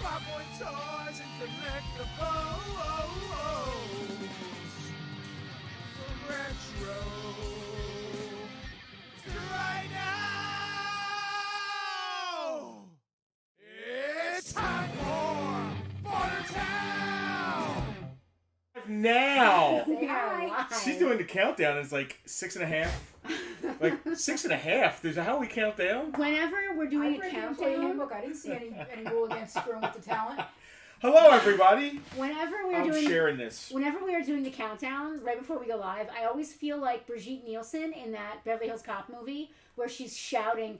Farpoint toys and collectibles. From retro to right now. It's time for Bartertown. Now. Say hi. She's doing the countdown. It's like 6.5. Like 6.5. There's a how we count down. Whenever we're doing a play countdown, handbook. I didn't see any rule against screwing with the talent. Hello, everybody. whenever I'm sharing this. Whenever we are doing the countdown, right before we go live, I always feel like Brigitte Nielsen in that Beverly Hills Cop movie where she's shouting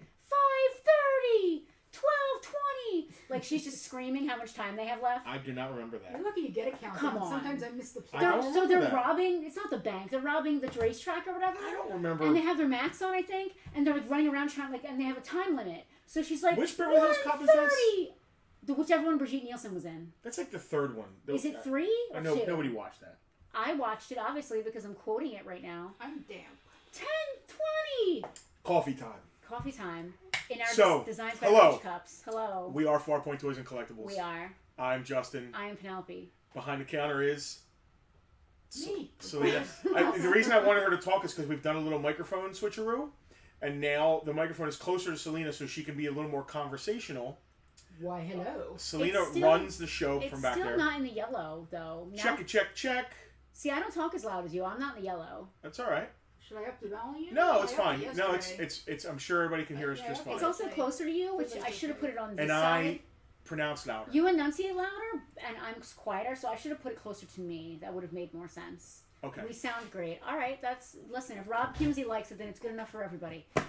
5:30, 12:20, like she's just screaming how much time they have left. I do not remember that. You're lucky you get a countdown. Come on. Sometimes I miss the I play. don't So remember they're that. robbing. It's not the bank. They're robbing the racetrack or whatever. I don't remember. And they have their masks on, I think, and they're like running around trying and they have a time limit. So she's like, Which Beverly Hills Cop is this? 1:30. Whichever one Brigitte Nielsen was in. That's like the third one. Is it 3 I or know 2? nobody watched that. I watched it, obviously, because I'm quoting it right now. I'm damn. 10:20. Coffee time. Coffee time. In our So, Designs by hello. Rich cups. Hello. We are Farpoint Toys and Collectibles. We are. I'm Justin. I am Penelope. Behind the counter is Me. Selena. The reason I wanted her to talk is because we've done a little microphone switcheroo, and now the microphone is closer to Selena, so she can be a little more conversational. Why, hello. Selena It's still- runs the show It's from back still there. not in the yellow, though. No. Check it, check. See, I don't talk as loud as you. I'm not in the yellow. That's all right. Should I up the volume? No, it's I fine. upped it No, yesterday. it's. I'm sure everybody can hear us Yeah, just okay. fine. It's also closer to you, which I should have put it on this And side. I pronounce louder. You enunciate louder, and I'm quieter, so I should have put it closer to me. That would have made more sense. Okay. We sound great. All right, listen, if Rob Kimsey likes it, then it's good enough for everybody. Um,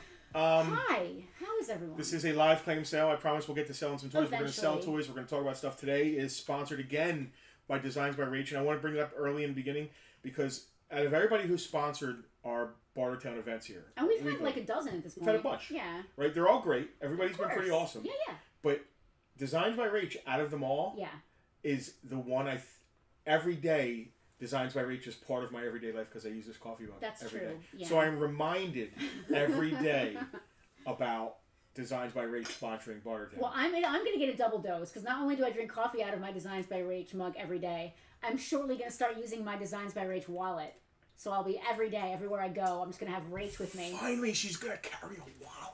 Hi, how is everyone? This is a live claim sale. I promise we'll get to selling some toys. We're going to sell Eventually. toys. We're going to talk about stuff. Today is sponsored again by Designs by Rach. And I want to bring it up early in the beginning because out of everybody who sponsored our Bartertown events here, And we've had weekly, like a dozen at this point. We've had a bunch. Yeah. Right? They're all great. Everybody's Of been pretty course. awesome. Yeah, yeah. But Designs by Rach, out of them all, Yeah. is the one every day. Designs by Rach is part of my everyday life because I use this coffee mug That's every true. day. Yeah. So I'm reminded every day about Designs by Rach sponsoring Bartertown. Well, I'm going to get a double dose because not only do I drink coffee out of my Designs by Rach mug every day, I'm shortly going to start using my Designs by Rach wallet. So I'll be every day, everywhere I go, I'm just going to have Rach with me. Finally, she's going to carry a wallet.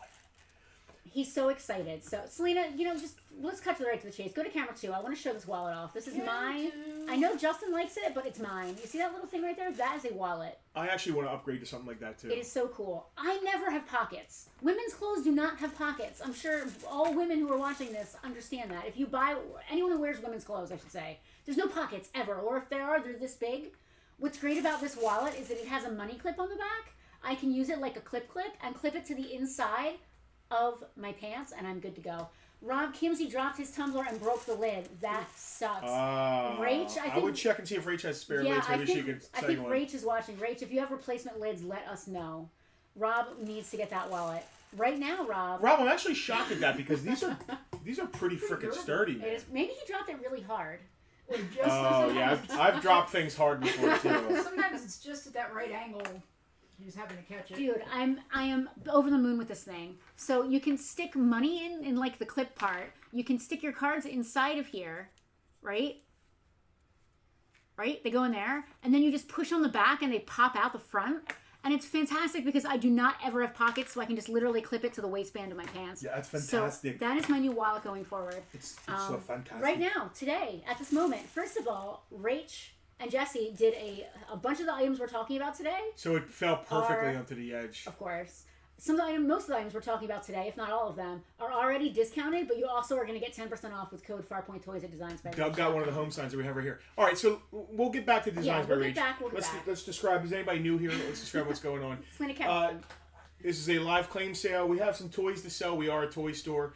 He's so excited. So, Selena, just let's cut to the chase. Go to camera 2. I want to show this wallet off. This is mine. I know Justin likes it, but it's mine. You see that little thing right there? That is a wallet. I actually want to upgrade to something like that too. It is so cool. I never have pockets. Women's clothes do not have pockets. I'm sure all women who are watching this understand that. If you buy, anyone who wears women's clothes, I should say, there's no pockets ever. Or if there are, they're this big. What's great about this wallet is that it has a money clip on the back. I can use it like a clip and clip it to the inside of my pants, and I'm good to go. Rob Kimsey dropped his tumbler and broke the lid. That sucks. Rach, I would check and see if Rach has spare lids. Maybe she could I sell think you one. Rach is watching. Rach, if you have replacement lids, let us know. Rob needs to get that wallet right now. Rob, I'm actually shocked at that because these are pretty freaking durable. sturdy, man. maybe he dropped it really hard. Or just Oh yeah, I've dropped things hard before too. Sometimes it's just at that right angle. You just happen to catch it. Dude, I am over the moon with this thing. So you can stick money in like the clip part. You can stick your cards inside of here, right? Right? They go in there, and then you just push on the back and they pop out the front. And it's fantastic because I do not ever have pockets, so I can just literally clip it to the waistband of my pants. Yeah, that's fantastic. So that is my new wallet going forward. It's so fantastic. Right now, today, at this moment, first of all, Rach and Jesse did a bunch of the items we're talking about today. So it fell perfectly Are- onto the edge. Of course. Most of the items we're talking about today, if not all of them, are already discounted, but you also are going to get 10% off with code Farpoint Toys at Designs by Rach. Doug got one of the home signs that we have right here. All right, so we'll get back to Designs by we'll Rach. get back, we'll get back. Let's describe. Is anybody new here? Let's describe what's going on. Selena Kemp. This is a live claim sale. We have some toys to sell. We are a toy store.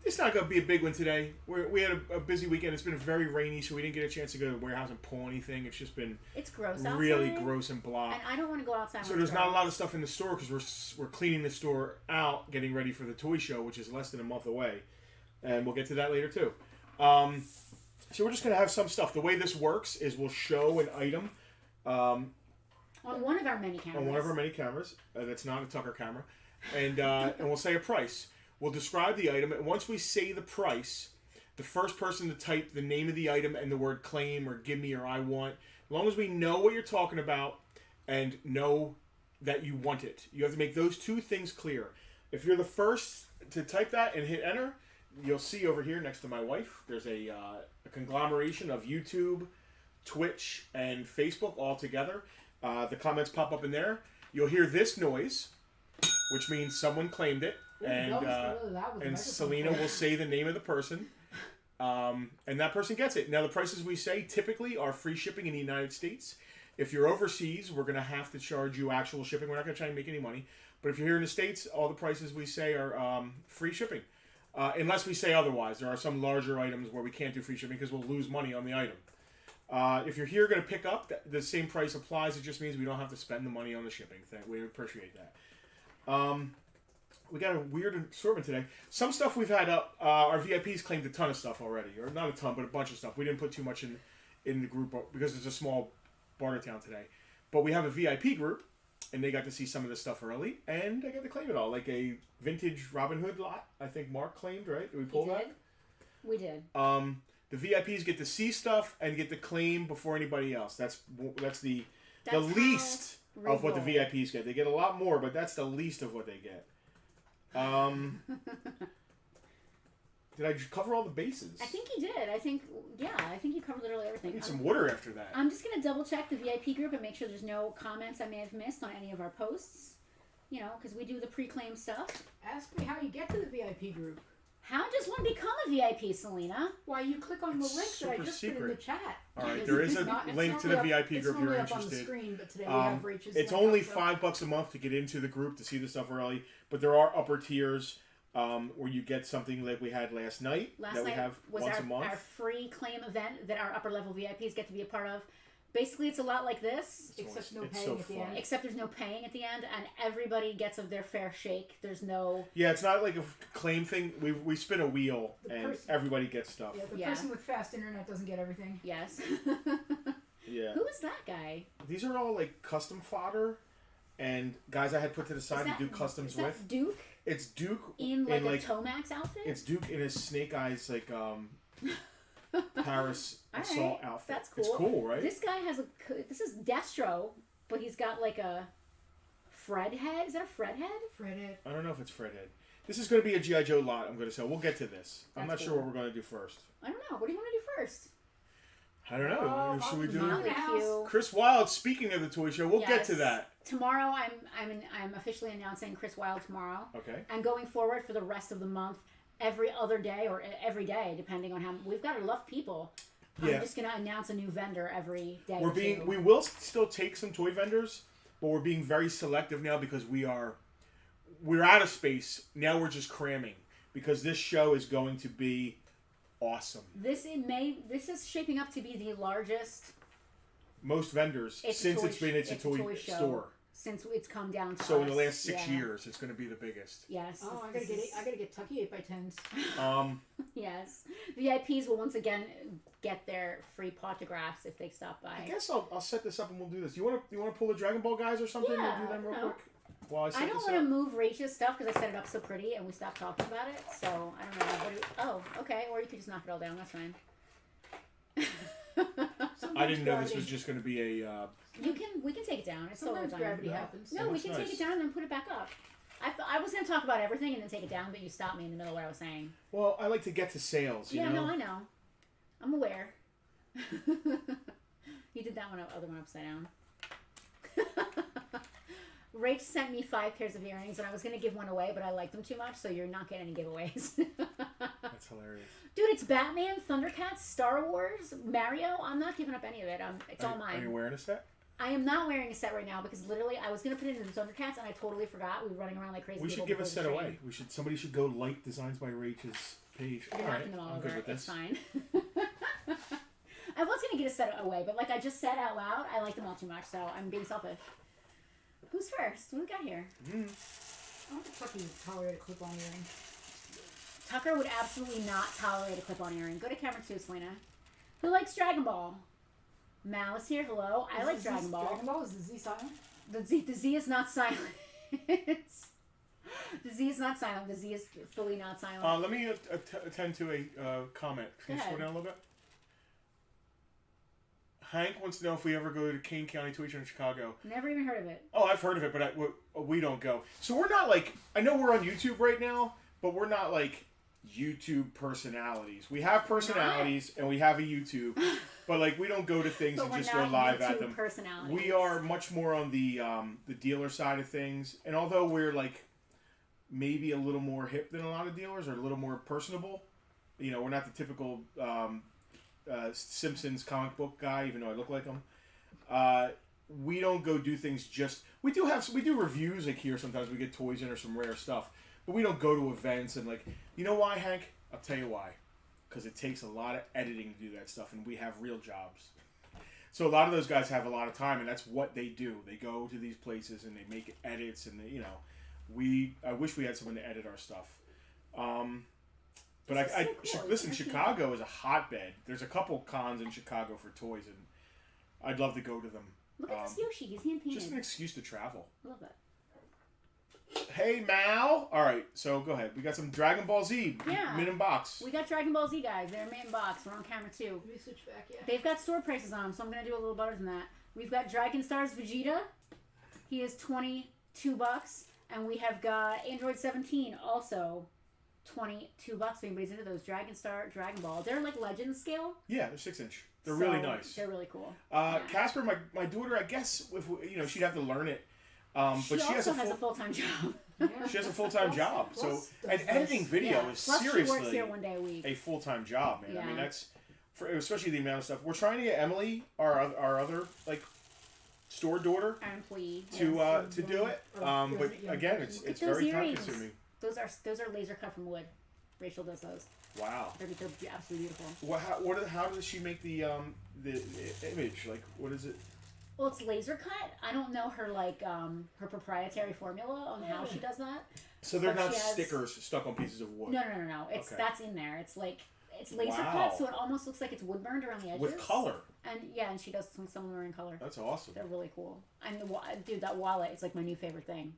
It's not going to be a big one today. We had a busy weekend. It's been very rainy, so we didn't get a chance to go to the warehouse and pull anything. It's just been It's gross outside. really gross and blah. And I don't want to go outside. So when there's it's not a gross. lot of stuff in the store because we're cleaning the store out, getting ready for the toy show, which is less than a month away, and we'll get to that later too. So we're just going to have some stuff. The way this works is we'll show an item On one of our many cameras. on one of our many cameras. That's not a Tucker camera, and we'll say a price. We'll describe the item, and once we say the price, The first person to type the name of the item and the word claim or give me or I want, as long as we know what you're talking about and know that you want it. You have to make those two things clear. If you're the first to type that and hit enter, you'll see over here next to my wife, there's a conglomeration of YouTube, Twitch, and Facebook all together. The comments pop up in there. You'll hear this noise, which means someone claimed it. Ooh, And that was really loud with the Selena microphone. will say the name of the person. And that person gets it. Now, the prices we say typically are free shipping in the United States. If you're overseas, we're going to have to charge you actual shipping. We're not going to try and make any money. But if you're here in the States, all the prices we say are free shipping. Unless we say otherwise. There are some larger items where we can't do free shipping because we'll lose money on the item. If you're here going to pick up, the same price applies. It just means we don't have to spend the money on the shipping thing. We appreciate that. We got a weird assortment today. Some stuff we've had up. Our VIPs claimed a ton of stuff already. Or not a ton, but a bunch of stuff. We didn't put too much in the group because it's a small Bartertown today. But we have a VIP group, and they got to see some of this stuff early, and they got to claim it all. Like a vintage Robin Hood lot, I think Mark claimed, right? Did we pull that? We did. The VIPs get to see stuff and get to claim before anybody else. That's the least of what the VIPs get. They get a lot more, but that's the least of what they get. Did I cover all the bases? I think you did. I think you covered literally everything. I need some water after that. I'm just going to double check the VIP group and make sure there's no comments I may have missed on any of our posts. You know, because we do the pre-claim stuff. Ask me how you get to the VIP group. How does one become a VIP, Selena? Why, you click on the It's link that I super just put in the secret. chat. All right, there is a link to the VIP group if you're It's on the interested. screen, but today we have Rachel's It's link only also. $5 a month to get into the group to see the stuff early, but there are upper tiers where you get something like we had last night Last that we night have was once a month. our free claim event that our upper level VIPs get to be a part of. Basically, it's a lot like this, Except no It's paying so at the fun. end. except there's no paying at the end, and everybody gets of their fair shake. There's no... Yeah, it's not like a claim thing. We spin a wheel The and person- everybody gets stuff. Yeah, the Yeah. person with fast internet doesn't get everything. Yes. Yeah. Who is that guy? These are all like custom fodder and guys I had put to the side Is to do that- customs is that with. Duke It's Duke in like a Tomax outfit? It's Duke in his Snake Eyes like Paris All assault right, outfit. that's cool. It's cool, right? This guy has this is Destro, but he's got like a Fred head. Is that a Fred head? Fred, I don't know if it's Fredhead. This is going to be a G.I. Joe lot, I'm going to say. We'll get to this. I'm not That's sure cool. what we're going to do first. I don't know. What do you want to do first? I don't know. Should we do... Motley House. Crue. Chris Wilde, speaking of the toy show, we'll get to Yes. that. Tomorrow, I'm officially announcing Chris Wilde tomorrow. Okay. And going forward for the rest of the month, every other day or every day, depending on how we've got enough people. Yeah. I'm just gonna announce a new vendor every day. We will still take some toy vendors, but we're being very selective now because we're out of space. Now we're just cramming because this show is going to be awesome. This is shaping up to be the largest Most vendors since it's been a toy show store. since it's come down to So us. in the last 6 Yeah. years, it's going to be the biggest. Yes. Oh, I this is- gotta get Tucky 8x10s. Yes. VIPs will once again get their free autographs if they stop by. I guess I'll set this up and we'll do this. You want to pull the Dragon Ball guys or something? Yeah, We'll do them real no. quick. While I set I don't this want to up. move Rachel's stuff because I set it up so pretty and we stopped talking about it. So I don't know. Okay. Or you could just knock it all down. That's fine. I didn't know this was just going to be a. We can take it down. It's totally Sometimes fine. gravity happens. No, That we looks can nice. take it down and then put it back up. I was going to talk about everything and then take it down, but you stopped me in the middle of what I was saying. Well, I like to get to sales. You know? No, I know. I'm aware. You did that other one upside down. Rach sent me 5 pairs of earrings, and I was going to give one away, but I like them too much, so you're not getting any giveaways. That's hilarious. Dude, it's Batman, Thundercats, Star Wars, Mario. I'm not giving up any of it. It's all Are you mine. wearing a set? I am not wearing a set right now because literally I was going to put it in the Thundercats, and I totally forgot. We were running around like crazy. We people should give a before the set stream. away. Somebody should go like Designs by Rach's page. You're All right, knocking them all I'm over. good with It's this. fine. I was going to get a set away, but like I just said out loud, I like them all too much, so I'm being selfish. Who's first? What do we got here? I want the Tucky to tolerate a clip-on earring. Tucker would absolutely not tolerate a clip-on earring. Go to camera 2, Selena. Who likes Dragon Ball? Malice here. Hello. I like Dragon Ball. Dragon Ball is the Z silent? The Z is not silent. The Z is not silent. The Z is fully not silent. Let me attend to a comment. Can you Go scroll ahead. down a little bit? Hank wants to know if we ever go to Kane County Toy Show in Chicago. Never even heard of it. Oh, I've heard of it, but we don't go. So we're not like, I know we're on YouTube right now, but we're not like YouTube personalities. We have personalities and we have a YouTube, but like we don't go to things But and we're just go not live YouTube at them. personalities. We are much more on the dealer side of things, and although we're like maybe a little more hip than a lot of dealers or a little more personable, you know, we're not the typical Simpsons comic book guy, even though I look like him. We don't go do things just. We do reviews like here sometimes. We get toys in or some rare stuff, but we don't go to events and like. You know why, Hank? I'll tell you why. Because it takes a lot of editing to do that stuff, and we have real jobs. So a lot of those guys have a lot of time, and that's what they do. They go to these places and they make edits, and they, you know, I wish we had someone to edit our stuff. But listen, Chicago is a hotbed. There's a couple cons in Chicago for toys, and I'd love to go to them. Look at this Yoshi. He's hand painted. Just an excuse to travel. I love that. Hey, Mal. All right, so go ahead. We got some Dragon Ball Z. Yeah. Mid in box. We got DragonAll Z, guys. They're main box. We're on camera too. Let me switch back, yeah. They've got store prices on them, so I'm gonna do a little better than that. We've got Dragon Stars Vegeta. He is $22, and we have got Android 17, also $22. If anybody's into those Dragon Star, Dragon Ball, they're like Legend scale. Yeah, they're 6-inch. They're So, really nice. They're really cool. Casper, my daughter, I guess if you know she'd have to learn it. But She also has a full-time job. She has a full-time job. So plus and editing video is Plus she works seriously here one day a week. a full-time job, man. I mean Yeah. that's for especially the amount of stuff we're trying to get Emily, our other like store daughter, Our employee. to do it. But again, it's Look at those very time earrings. consuming. Those are laser cut from wood. Rachel does those. Wow. They're absolutely beautiful. How does she make the image? Like what is it? Well, it's laser cut. I don't know her her proprietary formula on how she does that. So they're But not she has- stickers stuck on pieces of wood. No. It's Okay. that's in there. It's like it's laser Wow. cut, so it almost looks like it's wood burned around the edges. With color. And and she does some of them are in color. That's awesome. They're really cool. And dude, that wallet is like my new favorite thing.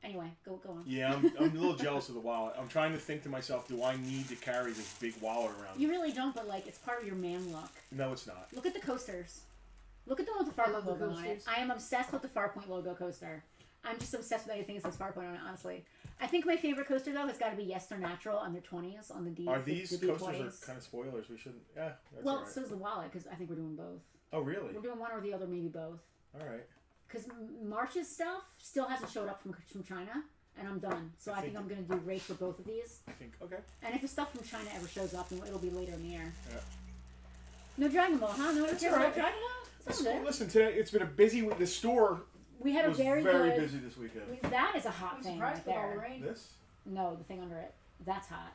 Anyway, go on. Yeah, I'm a little jealous of the wallet. I'm trying to think to myself, do I need to carry this big wallet around? You really don't, but like it's part of your man look. No, it's not. Look at the coasters. Look at the one with the I love Farpoint the logo on it. coasters. I am obsessed with the Farpoint logo coaster. I'm just obsessed with anything that says Farpoint on it, honestly. I think my favorite coaster, though, has got to be Yes They're Natural on their 20s, on the D. Are these the coasters D20s. are kind of spoilers? We shouldn't. Yeah, that's Well, all right. so is the wallet, because I think we're doing both. Oh, really? We're doing one or the other, maybe both. All right. Because March's stuff still hasn't showed up from China, and I'm done. So I think I'm going to do race for both of these. I think okay. And if the stuff from China ever shows up, then it'll be later in the year. Yeah. No Dragon Ball, huh? No That's Dragon all Ball? right. Dragon Ball? That's Sounds cool. good. Listen, today it's been a busy week. The store We had a was very very good... busy this weekend. That is a hot I'm thing surprised right with all the there. rain. This? No, the thing under it. That's hot.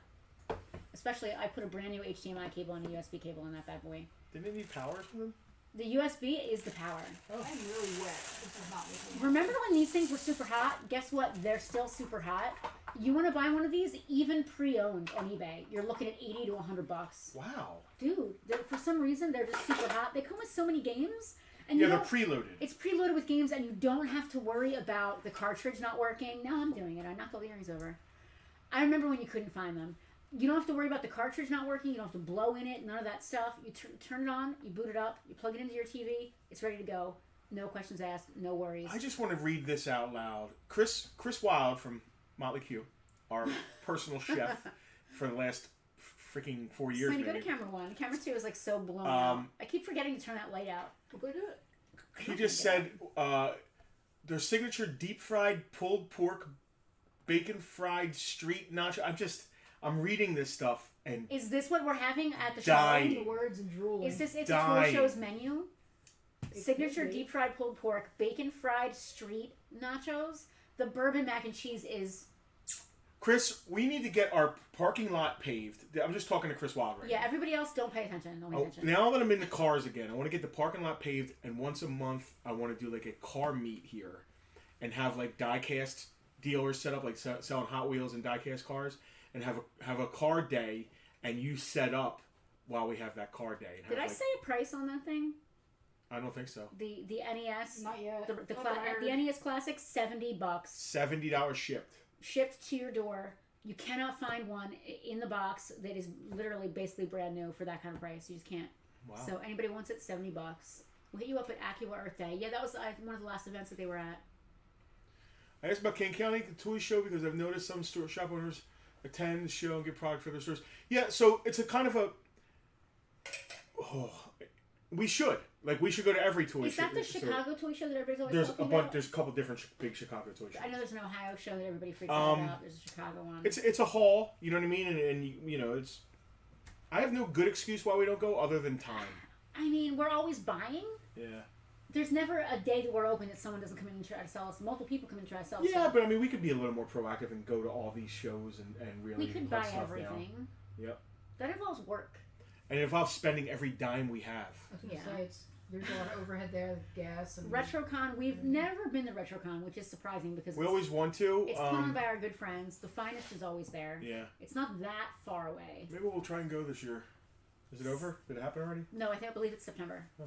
Especially, I put a brand new HDMI cable and a USB cable in that bad boy. Didn't it need power from them? The USB is the power. I'm really wet. This is not making me Remember when these things were super hot? Guess what? They're still super hot. You want to buy one of these, even pre-owned on eBay, you're looking at $80 to $100. Wow. Dude, for some reason they're just super hot. They come with so many games, and Yeah, you they're don't- preloaded. It's preloaded with games, and you don't have to worry about the cartridge not working. Now I'm doing it. I knocked all the earrings over. I remember when you couldn't find them. You don't have to worry about the cartridge not working. You don't have to blow in it. None of that stuff. You turn it on. You boot it up. You plug it into your TV. It's ready to go. No questions asked. No worries. I just want to read this out loud. Chris Wilde from Motley Crue, our personal chef for the last freaking 4 years. When you go to maybe. camera 1, camera 2 is like so blown out. I keep forgetting to turn that light out. Go do it. He just said their signature deep fried pulled pork, bacon fried street nacho. I'm reading this stuff and Is this what we're having at the Dying. show? The words and drooling. Is this it's Dying. a tour show's menu? It Signature could be. deep fried pulled pork, bacon fried street nachos. The bourbon mac and cheese is Chris, we need to get our parking lot paved. I'm just talking to Chris Wilde right yeah. Everybody else don't pay attention. Don't pay now. attention. Now that I'm in the cars again, I want to get the parking lot paved, and once a month I want to do like a car meet here, and have like die-cast dealers set up, like selling Hot Wheels and die-cast cars, and have a car day, and you set up while we have that car day. And Did I have, like, say a price on that thing? I don't think so. The NES. Not yet. The Not that I heard. NES Classic $70. $70 shipped. shipped to your door. You cannot find one in the box that is literally basically brand new for that kind of price. You just can't. Wow. So anybody wants it, $70. We'll hit you up at Acura Earth Day. Yeah, that was one of the last events that they were at. I asked about King County Toy Show because I've noticed some shop owners attend the show and get product for their stores. Yeah, so it's a kind of a... Oh, we should. Like, we should go to every toy show. Is that the Chicago toy show that everybody's always talking about? There's a couple different big Chicago toy shows. I know there's an Ohio show that everybody freaks out about. There's a Chicago one. It's a haul, you know what I mean? And you know, it's... I have no good excuse why we don't go other than time. I mean, we're always buying. Yeah. There's never a day that we're open that someone doesn't come in and try to sell us. Multiple people come in and try to sell us. Yeah, stuff. but I mean, we could be a little more proactive and go to all these shows and really We could put buy stuff everything. down. Yep. That involves work. And it involves spending every dime we have. I was gonna say, there's a lot of overhead there, gas and... RetroCon, we've never been to RetroCon, which is surprising because We always want to. it's put on by our good friends. The Finest is always there. Yeah. It's not that far away. Maybe we'll try and go this year. Is it over? Did it happen already? No, I believe it's September. Oh.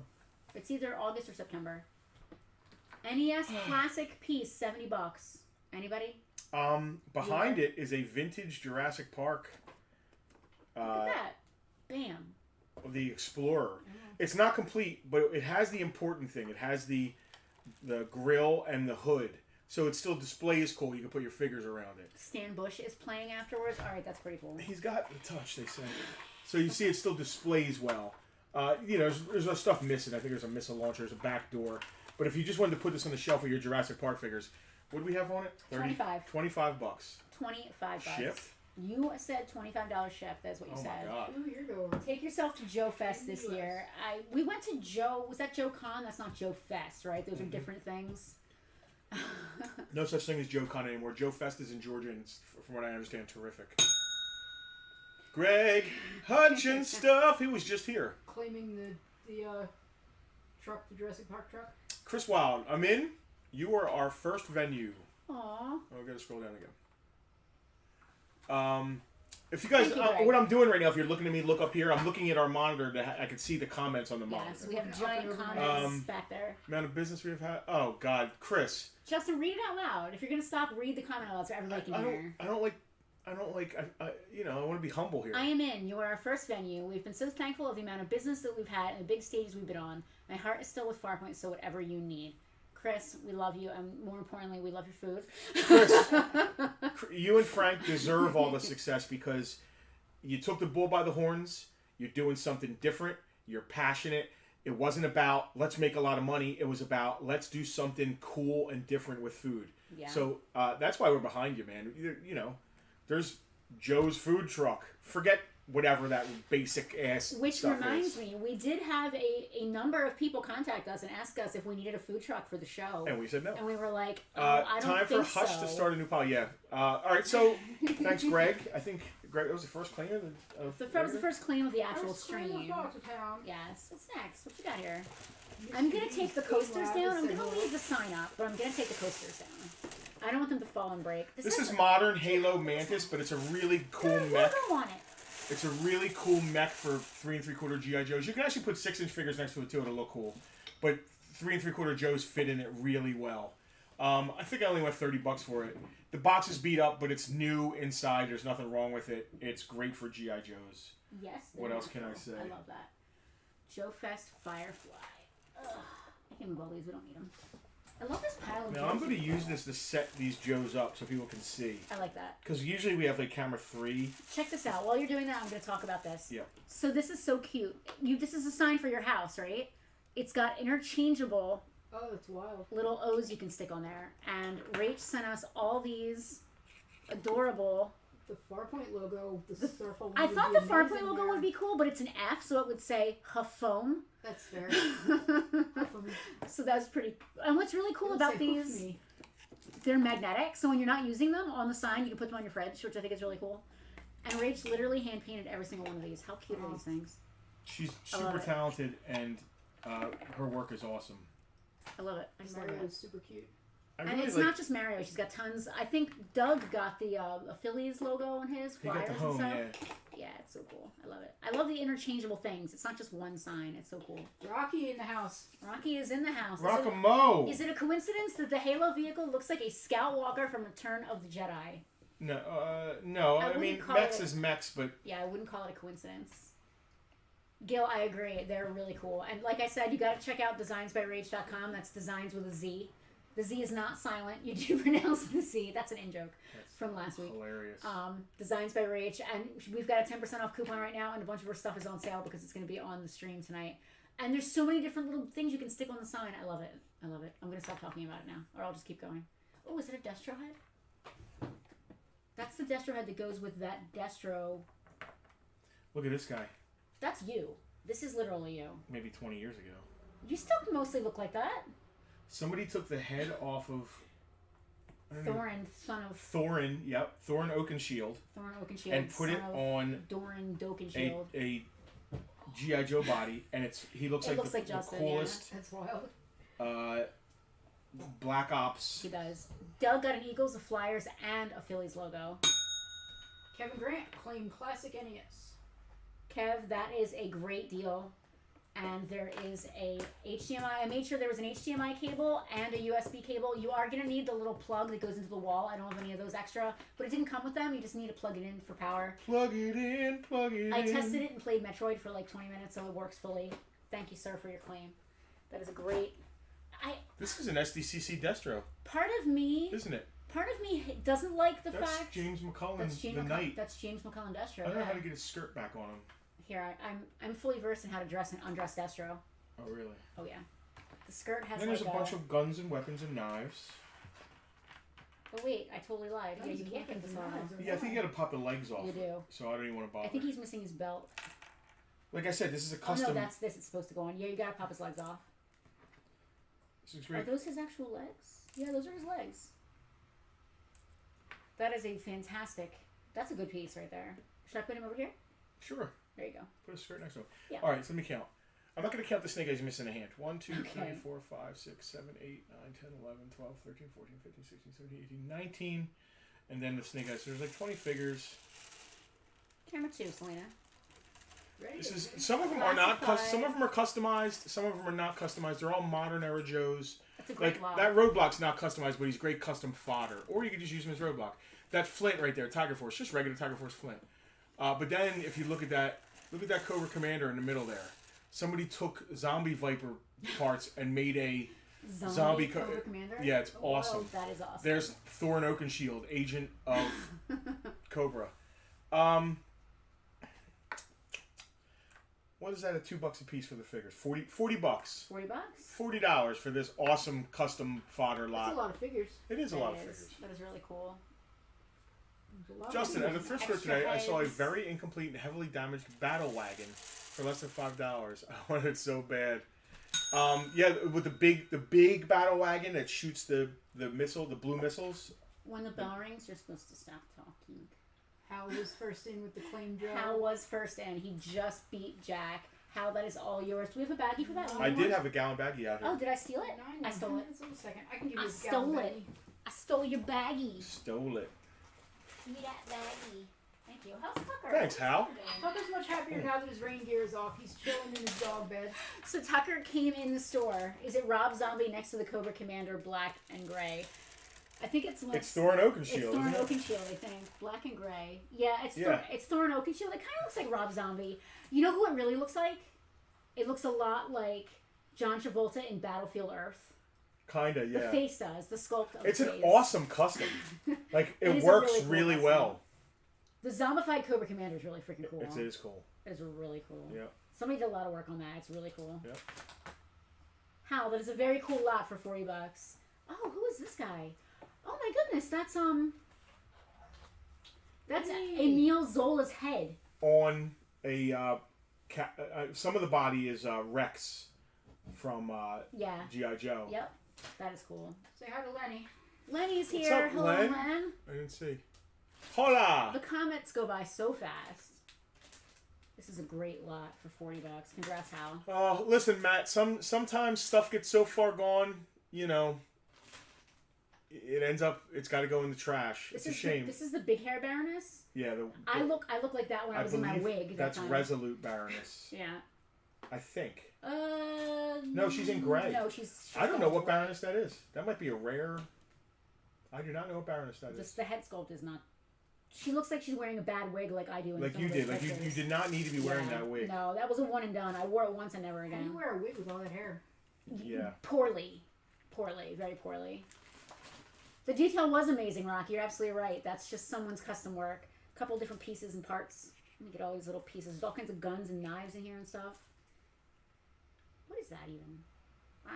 It's either August or September. NES Classic piece, $70. Anybody? Behind it is a vintage Jurassic Park. Look at that. Bam. The Explorer. It's not complete, but it has the important thing. It has the grill and the hood. So it still displays cool. You can put your figures around it. Stan Bush is playing afterwards. All right, that's pretty cool. He's got the touch, they say. So you see it still displays well. You know, there's stuff missing. I think there's a missile launcher. There's a back door. But if you just wanted to put this on the shelf with your Jurassic Park figures, what do we have on it? 25. $25. $25. Shipped? You said $25 shipped. That's what you said. Oh my God. Ooh, here you go. Take yourself to Joe Fest this year. We went to Joe. Was that Joe Con? That's not Joe Fest, right? Those are different things. No such thing as Joe Con anymore. Joe Fest is in Georgia, and it's, from what I understand, terrific. Greg Hutchins stuff. He was just here. Claiming the truck, the Jurassic Park truck. Chris Wild, I'm in. You are our first venue. Aww. Oh, we gotta scroll down again. If you guys, Thank you, Greg. what I'm doing right now, if you're looking at me, look up here. I'm looking at our monitor. I can see the comments on the monitor. Yes, we have giant comments back there. Amount of business we've had. Oh God, Chris. Justin, read it out loud. If you're gonna stop, read the comment out loud so everybody can hear. I don't like. You know, I want to be humble here. I am in. You are our first venue. We've been so thankful of the amount of business that we've had and the big stages we've been on. My heart is still with Farpoint, so whatever you need. Chris, we love you, and more importantly, we love your food. Chris, you and Frank deserve all the success because you took the bull by the horns. You're doing something different. You're passionate. It wasn't about let's make a lot of money. It was about let's do something cool and different with food. Yeah. So that's why we're behind you, man. You know, there's Joe's food truck. Forget whatever that basic ass Which stuff reminds is. me, we did have a number of people contact us and ask us if we needed a food truck for the show. And we said no. And we were like, I don't time think for Hutch so. to start a new pile. Yeah. All right. So thanks, Greg. I think Greg, that was the first claim of That was the first claim of the actual stream. Bartertown. Yes. What's next? What you got here? I'm going to take the coasters down. I'm going to leave the sign up, but I'm going to take the coasters down. I don't want them to fall and break. This is modern Halo Mantis, but it's a really cool mech. On it. It's a really cool mech for 3 3/4 GI Joes. You can actually put 6-inch figures next to it too; it'll look cool. But 3 3/4 Joes fit in it really well. I think I only went $30 for it. The box is beat up, but it's new inside. There's nothing wrong with it. It's great for GI Joes. Yes. What else can I say? I love that. Joe Fest Firefly. Ugh. I can move all these. We don't need them. I love this pile of Now I'm Joes. going to use this to set these Joes up so people can see. I like that. Because usually we have like camera 3. Check this out. While you're doing that, I'm going to talk about this. Yep. So this is so cute. This is a sign for your house, right? It's got interchangeable Oh, that's wild. little O's you can stick on there. And Rach sent us all these adorable... The Farpoint logo, the circle. I thought the Farpoint logo would be cool, but it's an F, so it would say Huffome. That's fair. So that's pretty... And what's really cool about these... They're magnetic, so when you're not using them on the sign, you can put them on your fridge, which I think is really cool. And Rach literally hand-painted every single one of these. How cute are these things? She's I love super it. talented, and her work is awesome. I love it. I just love Mario it. is super cute. I And really it's like, not just Mario. She's got tons. I think Doug got the Phillies logo on his he got flyers the and home, stuff. yeah. Yeah, it's so cool. I love it. I love the interchangeable things. It's not just one sign. It's so cool. Rocky in the house. Rocky is in the house. Rockamo. Is it a coincidence that the Halo vehicle looks like a Scout Walker from Return of the Jedi? No, no. I mean, mechs is mechs, but yeah, I wouldn't call it a coincidence. Gil, I agree. They're really cool. And like I said, you got to check out designsbyrage.com. That's designs with a Z. The Z is not silent. You do pronounce the Z. That's an in-joke from last week. Hilarious. Designs by Rach. And we've got a 10% off coupon right now, and a bunch of our stuff is on sale because it's going to be on the stream tonight. And there's so many different little things you can stick on the sign. I love it. I love it. I'm going to stop talking about it now, or I'll just keep going. Oh, is it a Destro head? That's the Destro head that goes with that Destro. Look at this guy. That's you. This is literally you. Maybe 20 years ago. You still mostly look like that. Somebody took the head off of Thorin, son of Thorin. Yep, Thorin Oakenshield. Thorin Oakenshield, and put it on Doran Dokenshield. a GI Joe body, and he looks like the Justin, coolest. That's wild. Black Ops. He does. Doug got an Eagles, a Flyers, and a Phillies logo. Kevin Grant claimed classic NES. Kev, that is a great deal. And there is a HDMI. I made sure there was an HDMI cable and a USB cable. You are going to need the little plug that goes into the wall. I don't have any of those extra, but it didn't come with them. You just need to plug it in for power. Plug it in, plug it in. I tested it and played Metroid for like 20 minutes, so it works fully. Thank you, sir, for your claim. That is a great... This is an SDCC Destro. Part of me... Isn't it? Part of me doesn't like the That's fact... James McCullen, That's James the Knight. That's James McCullen Destro. I don't know how to get his skirt back on him. Here, I'm fully versed in how to dress and undress Destro. Oh, really? Oh, yeah. The skirt has Then there's a bunch of guns and weapons and knives. Oh, wait, I totally lied. Yeah, you can't get this on. Yeah, I think you gotta pop the legs off. You do. So I don't even want to bother. I think he's missing his belt. Like I said, this is a custom... Oh, no, that's this. It's supposed to go on. Yeah, you gotta pop his legs off. This is Are great. those his actual legs? Yeah, those are his legs. That is a fantastic... That's a good piece right there. Should I put him over here? Sure. There you go. Put a skirt next to him. Yeah. All right, so let me count. I'm not going to count the snake eyes missing a hand. 1, 2, 3, Okay. 4, 5, 6, 7, 8, 9, 10, 11, 12, 13, 14, 15, 16, 17, 18, 19. And then the snake eyes. So there's like 20 figures. Camera 2, Selena. Ready? This is some of them are not Classified. some of them are customized. Some of them are not customized. They're all modern era Joes. That's a great Like lot. that roadblock's not customized, but he's great custom fodder. Or you could just use him as roadblock. That Flint right there, Tiger Force, just regular Tiger Force Flint. But then if you look at that Cobra Commander in the middle there. Somebody took Zombie Viper parts and made a zombie Cobra Commander? Yeah, it's Oh, awesome. that is awesome. There's Thorin Oakenshield, agent of Cobra. What is that at $2 a piece for the figures? 40 bucks. 40 bucks? $40 for this awesome custom fodder lot. That's a lot of figures. It is a That lot of is- figures. That is really cool. There's a lot of Justin, at a figures. thrift store Extra today, I saw a heads. very incomplete and heavily damaged battle wagon for less than $5. I wanted it so bad. Yeah, with the big battle wagon that shoots the missile, the blue missiles. When the bell rings, you're supposed to stop talking. Hal was first in with the claim job. Hal was first in. He just beat Jack. Hal, that is all yours. Do we have a baggie for that? I did have a gallon baggie out here. Oh, did I steal it? I stole it. A second. I can give you I a stole gallon it. I stole your baggie. Stole it. Give me that baggie. Thank you. How's Tucker? Thanks, Hal. Tucker's much happier now that his reindeer is off. He's chilling in his dog bed. So Tucker came in the store. Is it Rob Zombie next to the Cobra Commander, black and gray? I think it's It's Thorin Oakenshield, It's isn't Thorin it? Oakenshield, I think. Black and gray. Yeah, it's Yeah. it's Thorin Oakenshield. It kind of looks like Rob Zombie. You know who it really looks like? It looks a lot like John Travolta in Battlefield Earth. Kinda, The yeah. face does. The sculpt of It's the an face. awesome custom. Like, It it is a works really cool really custom. well. The zombified Cobra Commander is really freaking cool. It is cool. It's really cool. Yeah. Somebody did a lot of work on that. It's really cool. Yep. Hal, that is a very cool lot for $40. Oh, who is this guy? Oh my goodness, that's Emil Zola's head. On a some of the body is Rex from Yeah. G.I. Joe. Yep. That is cool. Say hi to Lenny. Lenny's What's here. up, Hello, Len? Len. I didn't see. Hola! The comments go by so fast. This is a great lot for $40. Congrats, Hal. Listen, Matt. Sometimes stuff gets so far gone. You know, it ends up. It's got to go in the trash. It's a shame. This is the big hair Baroness. Yeah. I look like that when I was in my wig. That's Resolute Baroness. Yeah. I think. No, she's in gray. No, she's I don't know what Baroness that is. That might be a rare. I do not know what Baroness that is. The head sculpt is not. She looks like she's wearing a bad wig, like I do. Like you did. Like you did not need to be wearing that wig. No, that was a one and done. I wore it once and never again. How do you wear a wig with all that hair? Yeah. Poorly, very poorly. The detail was amazing, Rocky. You're absolutely right. That's just someone's custom work. A couple different pieces and parts. Let me get all these little pieces. There's all kinds of guns and knives in here and stuff. What is that even? Wow,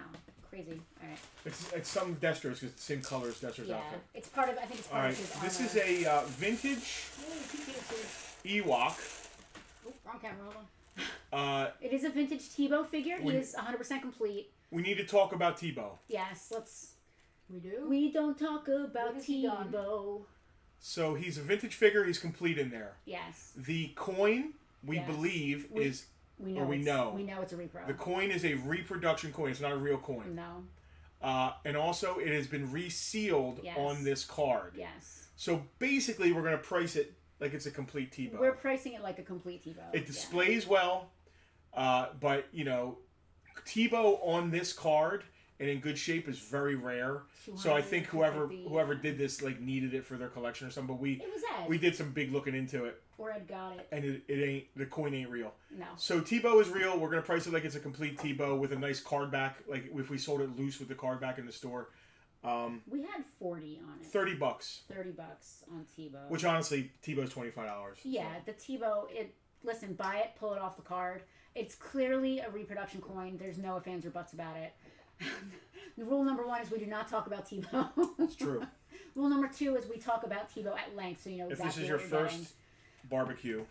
crazy. All right. It's some Destro's because it's the same color as Destro's outfit. It's part of. I think it's part of his armor. This is a vintage Ewok. Oh, wrong camera. Hold on. It is a vintage Tebow figure. He is 100% complete. We need to talk about Tebow. Yes, let's. We do. We don't talk about Tebow. So he's a vintage figure. He's complete in there. Yes. The coin we believe is. We know. We know it's a repro. The coin is a reproduction coin. It's not a real coin. No. And also, it has been resealed on this card. Yes. So basically, we're going to price it like it's a complete Tebow. We're pricing it like a complete Tebow. It displays well, but you know, Tebow on this card and in good shape is very rare. So I think whoever did this like needed it for their collection or something. But we did some big looking into it. Or Ed got it. And it ain't, the coin ain't real. No. So Tebow is real. We're gonna price it like it's a complete Tebow with a nice card back. Like if we sold it loose with the card back in the store. We had 40 on it. $30. $30 on Tebow. Which honestly, Tebow's $25. Yeah, so. The Tebow. Listen, buy it, pull it off the card. It's clearly a reproduction coin. There's no ifs, ands, or buts about it. Rule number 1 is we do not talk about Tebow. It's true. Rule number 2 is we talk about Tebow at length, so you know exactly if this is your first barbecue.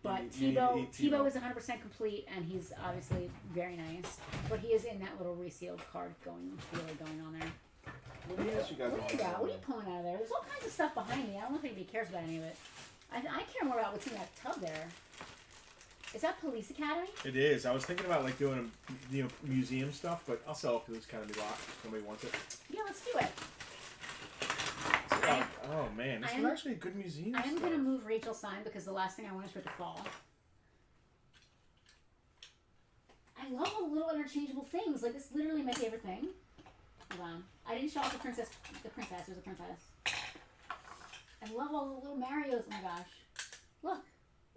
But Tebow is 100% complete, and he's obviously very nice. But he is in that little resealed card going on there. What are you pulling out of there? There's all kinds of stuff behind me. I don't know if anybody cares about any of it. I care more about what's in that tub there. Is that Police Academy? It is. I was thinking about like doing museum stuff, but I'll sell it to this Academy lot if somebody wants it. Yeah, let's do it. Oh man, this is actually a good museum. I am going to move Rachel's sign because the last thing I want is for it to fall. I love all the little interchangeable things. Like, this is literally my favorite thing. Hold on. I didn't show off the princess. There's a princess. I love all the little Marios. Oh my gosh. Look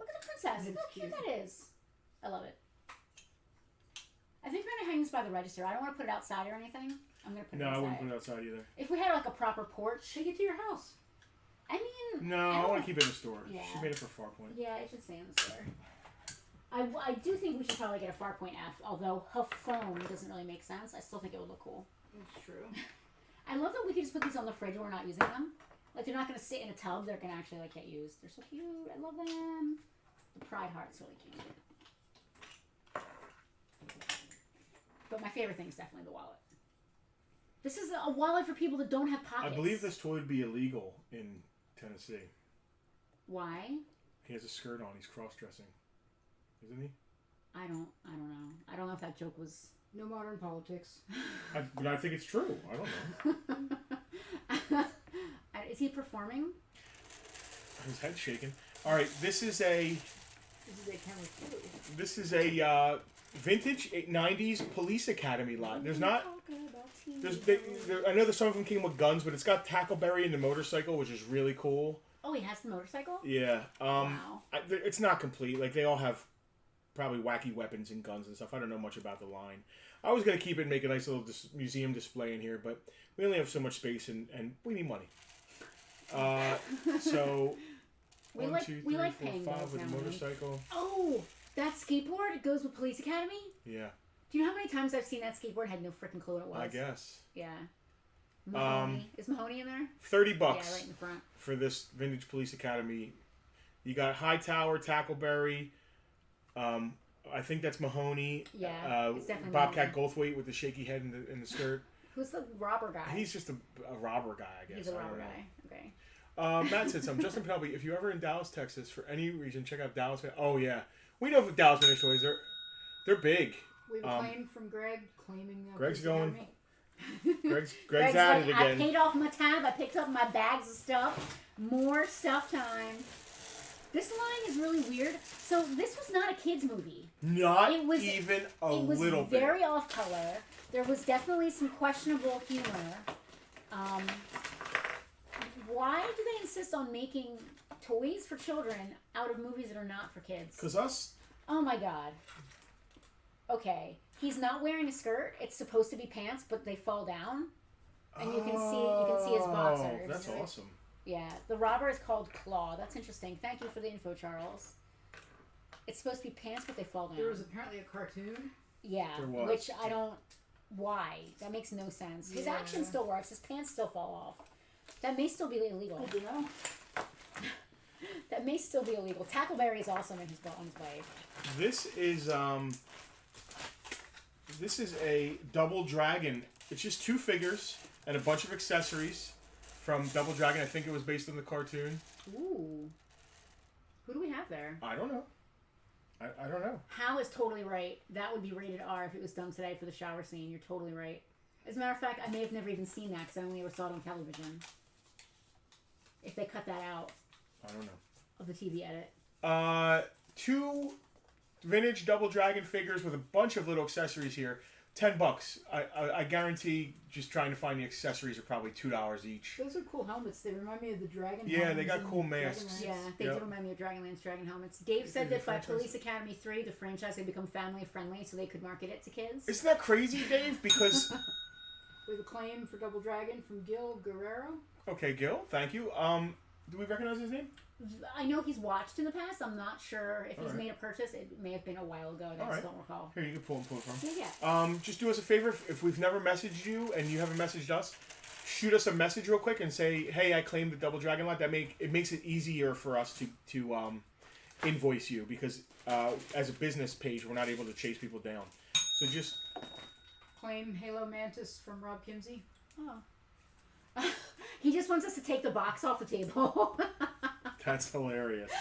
at the princess. Look how cute that is. I love it. I think we're going to hang this by the register. I don't want to put it outside or anything. I'm going to put it outside. No, I wouldn't put it outside either. If we had like a proper porch. Take it to your house. I mean... No, I want to keep it in the store. Yeah. She made it for Farpoint. Yeah, it should stay in the store. I do think we should probably get a Farpoint F, although her foam doesn't really make sense. I still think it would look cool. That's true. I love that we can just put these on the fridge when we're not using them. Like, they're not going to sit in a tub. They're going to actually, like, get used. They're so cute. I love them. The Pride Heart's really cute. But my favorite thing is definitely the wallet. This is a wallet for people that don't have pockets. I believe this toy would be illegal in Tennessee. Why? He has a skirt on. He's cross-dressing. Isn't he? I don't know. I don't know if that joke was... No modern politics. But I think it's true. I don't know. Is he performing? His head's shaking. All right, this is a vintage 90s Police Academy lot. There's not... I know there's some of them came with guns, but it's got Tackleberry and the motorcycle, which is really cool. Oh, he has the motorcycle? Yeah. Wow. It's not complete. Like, they all have probably wacky weapons and guns and stuff. I don't know much about the line. I was going to keep it and make a nice little museum display in here, but we only have so much space, and we need money. So... We 1, like 2, 3, 4, paying 5 with now, the motorcycle. Oh, that skateboard, it goes with Police Academy? Yeah. Do you know how many times I've seen that skateboard and had no freaking clue what it was? I guess. Yeah. Mahoney. Is Mahoney in there? $30 Yeah, right in the front. for this vintage Police Academy. You got Hightower, Tackleberry. I think that's Mahoney. Yeah, it's definitely Bobcat Mahoney. Goldthwait with the shaky head in the skirt. Who's the robber guy? He's just a robber guy, I guess. He's a robber guy. Okay. Matt said something. Justin Penelope, if you're ever in Dallas, Texas, for any reason, check out Dallas. Oh yeah, we know Dallas Vintage Toys. They're big. We have a claim from Greg claiming that Greg's Police going. Academy. Greg's at it like, I again. paid off my tab. I picked up my bags of stuff. More stuff time. This line is really weird. So this was not a kids movie. Not It was- even a It was little bit. very off color. There was definitely some questionable humor. Why do they insist on making toys for children out of movies that are not for kids? Because us. Oh my god. Okay. He's not wearing a skirt. It's supposed to be pants, but they fall down. And you can see his boxers. That's awesome. Yeah. The robber is called Claw. That's interesting. Thank you for the info, Charles. It's supposed to be pants, but they fall down. There was apparently a cartoon. Yeah. There was. Which I don't... Why? That makes no sense. His Yeah. action still works. His pants still fall off. That may still be illegal. You know? That may still be illegal. Tackleberry is awesome on his bike. This is a Double Dragon. It's just 2 figures and a bunch of accessories from Double Dragon. I think it was based on the cartoon. Ooh. Who do we have there? I don't know. I don't know. Hal is totally right. That would be rated R if it was done today for the shower scene. You're totally right. As a matter of fact, I may have never even seen that because I only ever saw it on television. If they cut that out I don't know. of the TV edit. 2 vintage Double Dragon figures with a bunch of little accessories here. $10. I guarantee just trying to find the accessories are probably $2 each. Those are cool helmets. They remind me of the dragon. Yeah, they helmets got in cool Dragon masks. Knights. Yeah, they Yep. did remind me of Dragonlance Dragon helmets. Dave said the that by franchise? Police Academy 3, the franchise had become family friendly so they could market it to kids. Isn't that crazy, Dave? Because With a claim for Double Dragon from Gil Guerrero. okay, Gil, thank you. Do we recognize his name? I know he's watched in the past. I'm not sure if he's Alright. made a purchase. It may have been a while ago. And I Alright. just don't recall. Here, you can pull him from. Yeah. Just do us a favor. If we've never messaged you and you haven't messaged us, shoot us a message real quick and say, "Hey, I claimed the Double Dragon lot." It makes it easier for us to invoice you because as a business page, we're not able to chase people down. So just Claim Halo Mantis from Rob Kimsey. Oh. He just wants us to take the box off the table. that's hilarious.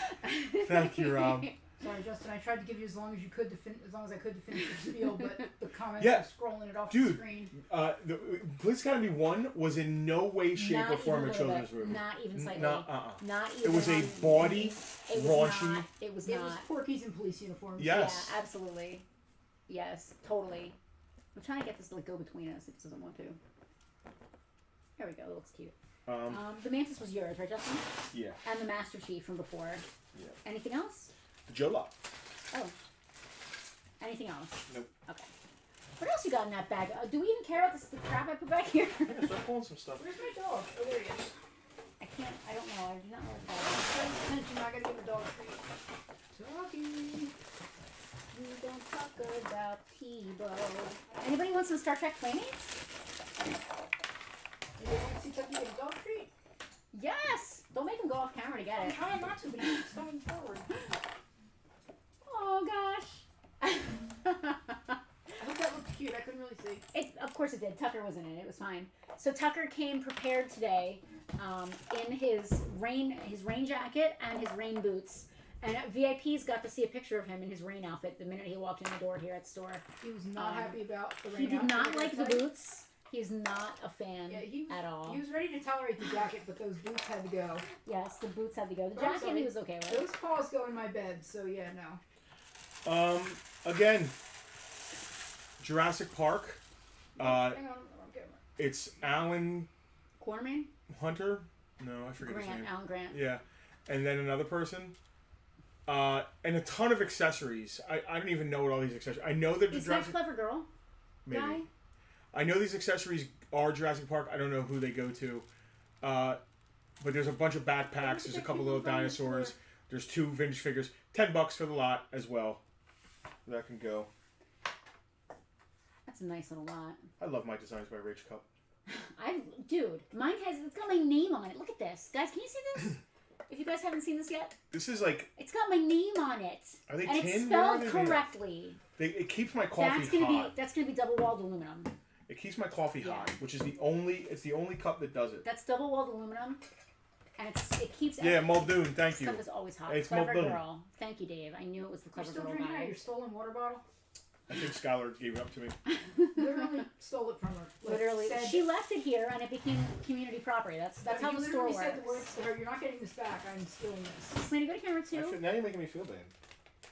Thank you, Rob. Sorry, Justin. I tried to give you as long as I could to finish the spiel, but the comments Yeah. were scrolling it off Dude. the screen. The Police Academy 1 was in no way, shape, Not or form even a little children's bit. movie. Not even slightly. Not even. It was a on- bawdy, It was raunchy. not. It was It not. was Porky's in police uniforms. Yes. Yeah, absolutely. Yes, totally. I'm trying to get this to go between us. It just doesn't want to. There we go. It looks cute. The Mantis was yours, right, Justin? Yeah. And the Master Chief from before. Yeah. Anything else? Jola. Oh. Anything else? Nope. Okay. What else you got in that bag? Do we even care about the crap I put back here? Yeah, start pulling some stuff. Where's my dog? Oh, there he is. I don't know. I do not know what that Attention, I gotta give the dog a treat. Doggy. is. We don't talk about Tebow. Anybody want some Star Trek Playmates? You want to see Tucky get a dog treat? Yes! Don't make him go off camera to get I'm it. trying not to, but he keeps coming forward. Oh, gosh. I hope that looked cute. I couldn't really see. Of course it did. Tucker was in it. It was fine. So Tucker came prepared today in his rain jacket and his rain boots. And VIPs got to see a picture of him in his rain outfit the minute he walked in the door here at the store. He was not happy about the rain He did outfit, not I like the gotta tell you. boots. He's not a fan at all. He was ready to tolerate the jacket, but those boots had to go. Yes, the boots had to go. The I'm jacket sorry. he was okay with. Those paws go in my bed, so yeah, no. Again, Jurassic Park. Hang on, I'm camera. It's Alan Quartermain? Hunter. No, I forget his Grant, name. Alan Grant. Yeah, and then another person. And a ton of accessories. I don't even know what all these accessories. I know they're Is that Jurassic. Clever Girl Maybe. guy? I know these accessories are Jurassic Park. I don't know who they go to. But there's a bunch of backpacks. There's a couple little dinosaurs. There's 2 vintage figures. $10 for the lot as well. That can go. That's a nice little lot. I love my designs by Rach Cup. Dude, mine it's got my name on it. Look at this. Guys, can you see this? If you guys haven't seen this yet, This is like, it's got my name on it. are they And it's tin? spelled What are they made of? correctly. It keeps my coffee That's gonna be double walled aluminum. It keeps my coffee Yeah. hot, which is the only cup that does it. That's double walled aluminum, and it keeps. Yeah, Muldoon, thank you. Stuff is always hot. It's Clever Muldoon. girl. Thank you, Dave. I knew it was the You're Clever still Girl drinking out guy. of your stolen water bottle? I think Skylar gave it up to me. Literally stole it from her. Like, Literally, said- she left it here, and it became community property. That's how you the store literally works. said the words to her, "You're not getting this back. I'm stealing this." Selena, go to camera two. Now you're making me feel bad.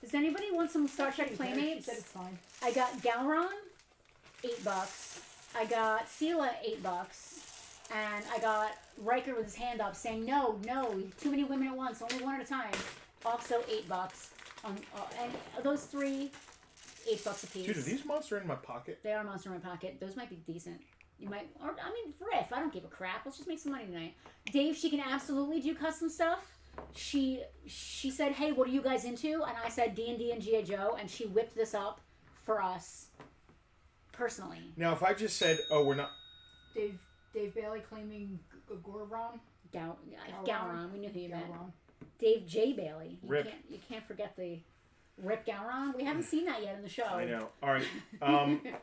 Does anybody want some Star Trek She Playmates? said it's fine. I got Galron, $8. I got Sela, $8. And I got Riker with his hand up saying, no, too many women at once, only one at a time. Also $8. And those three, $8 a piece. Dude, are these monsters in my pocket? They are Monster in my pocket. Those might be decent. You might, or I mean, riff. I don't give a crap. Let's just make some money tonight. Dave, she can absolutely do custom stuff. She said, hey, what are you guys into? And I said D&D and G.I. Joe, and she whipped this up for us personally. Now, if I just said, oh, we're not... Dave Bailey claiming Gorron. Gowron. We knew who you meant. Gowron. Dave J. Bailey. Rip. You can't forget the Rip Gowron. We haven't seen that yet in the show. I know. All right.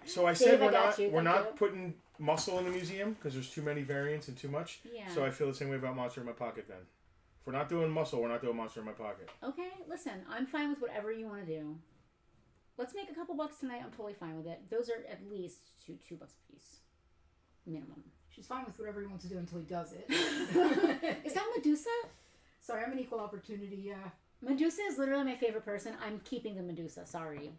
So I Dave, said I we're got not you. we're Thank not you. putting muscle in the museum because there's too many variants and too much. Yeah. So I feel the same way about Monster in My Pocket then. If we're not doing muscle, we're not doing Monster in My Pocket. Okay, listen, I'm fine with whatever you want to do. Let's make a couple bucks tonight. I'm totally fine with it. Those are at least $2 a piece. Minimum. She's fine with whatever he wants to do until he does it. Is that Medusa? Sorry, I'm an equal opportunity, yeah. Medusa is literally my favorite person. I'm keeping the Medusa. Sorry.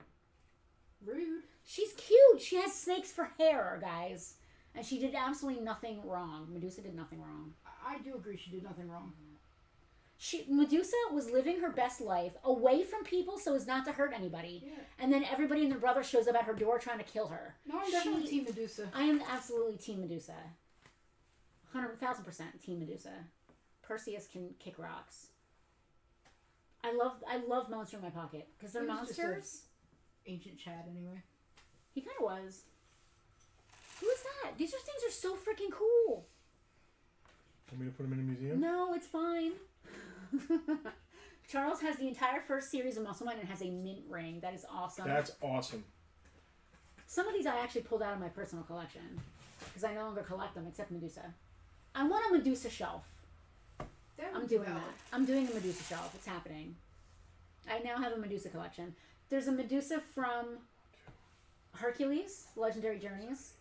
Rude. She's cute. She has snakes for hair, guys. And she did absolutely nothing wrong. Medusa did nothing wrong. I do agree she did nothing wrong. Medusa was living her best life away from people so as not to hurt anybody. Yeah. And then everybody and their brother shows up at her door trying to kill her. No, I'm definitely Team Medusa. I am absolutely Team Medusa. 100,000% Team Medusa. Perseus can kick rocks. I love Monster in My Pocket because they're He was just monsters. Ancient Chad, anyway. He kind of was. Who is that? These things are so freaking cool. Want me to put them in a museum? No, it's fine. Charles has the entire first series of Muscleman and has a mint ring. That is awesome. That's awesome. Some of these I actually pulled out of my personal collection because I no longer collect them except Medusa. I want a Medusa shelf. I'm doing that. I'm doing a Medusa shelf. It's happening. I now have a Medusa collection. There's a Medusa from Hercules, Legendary Journeys.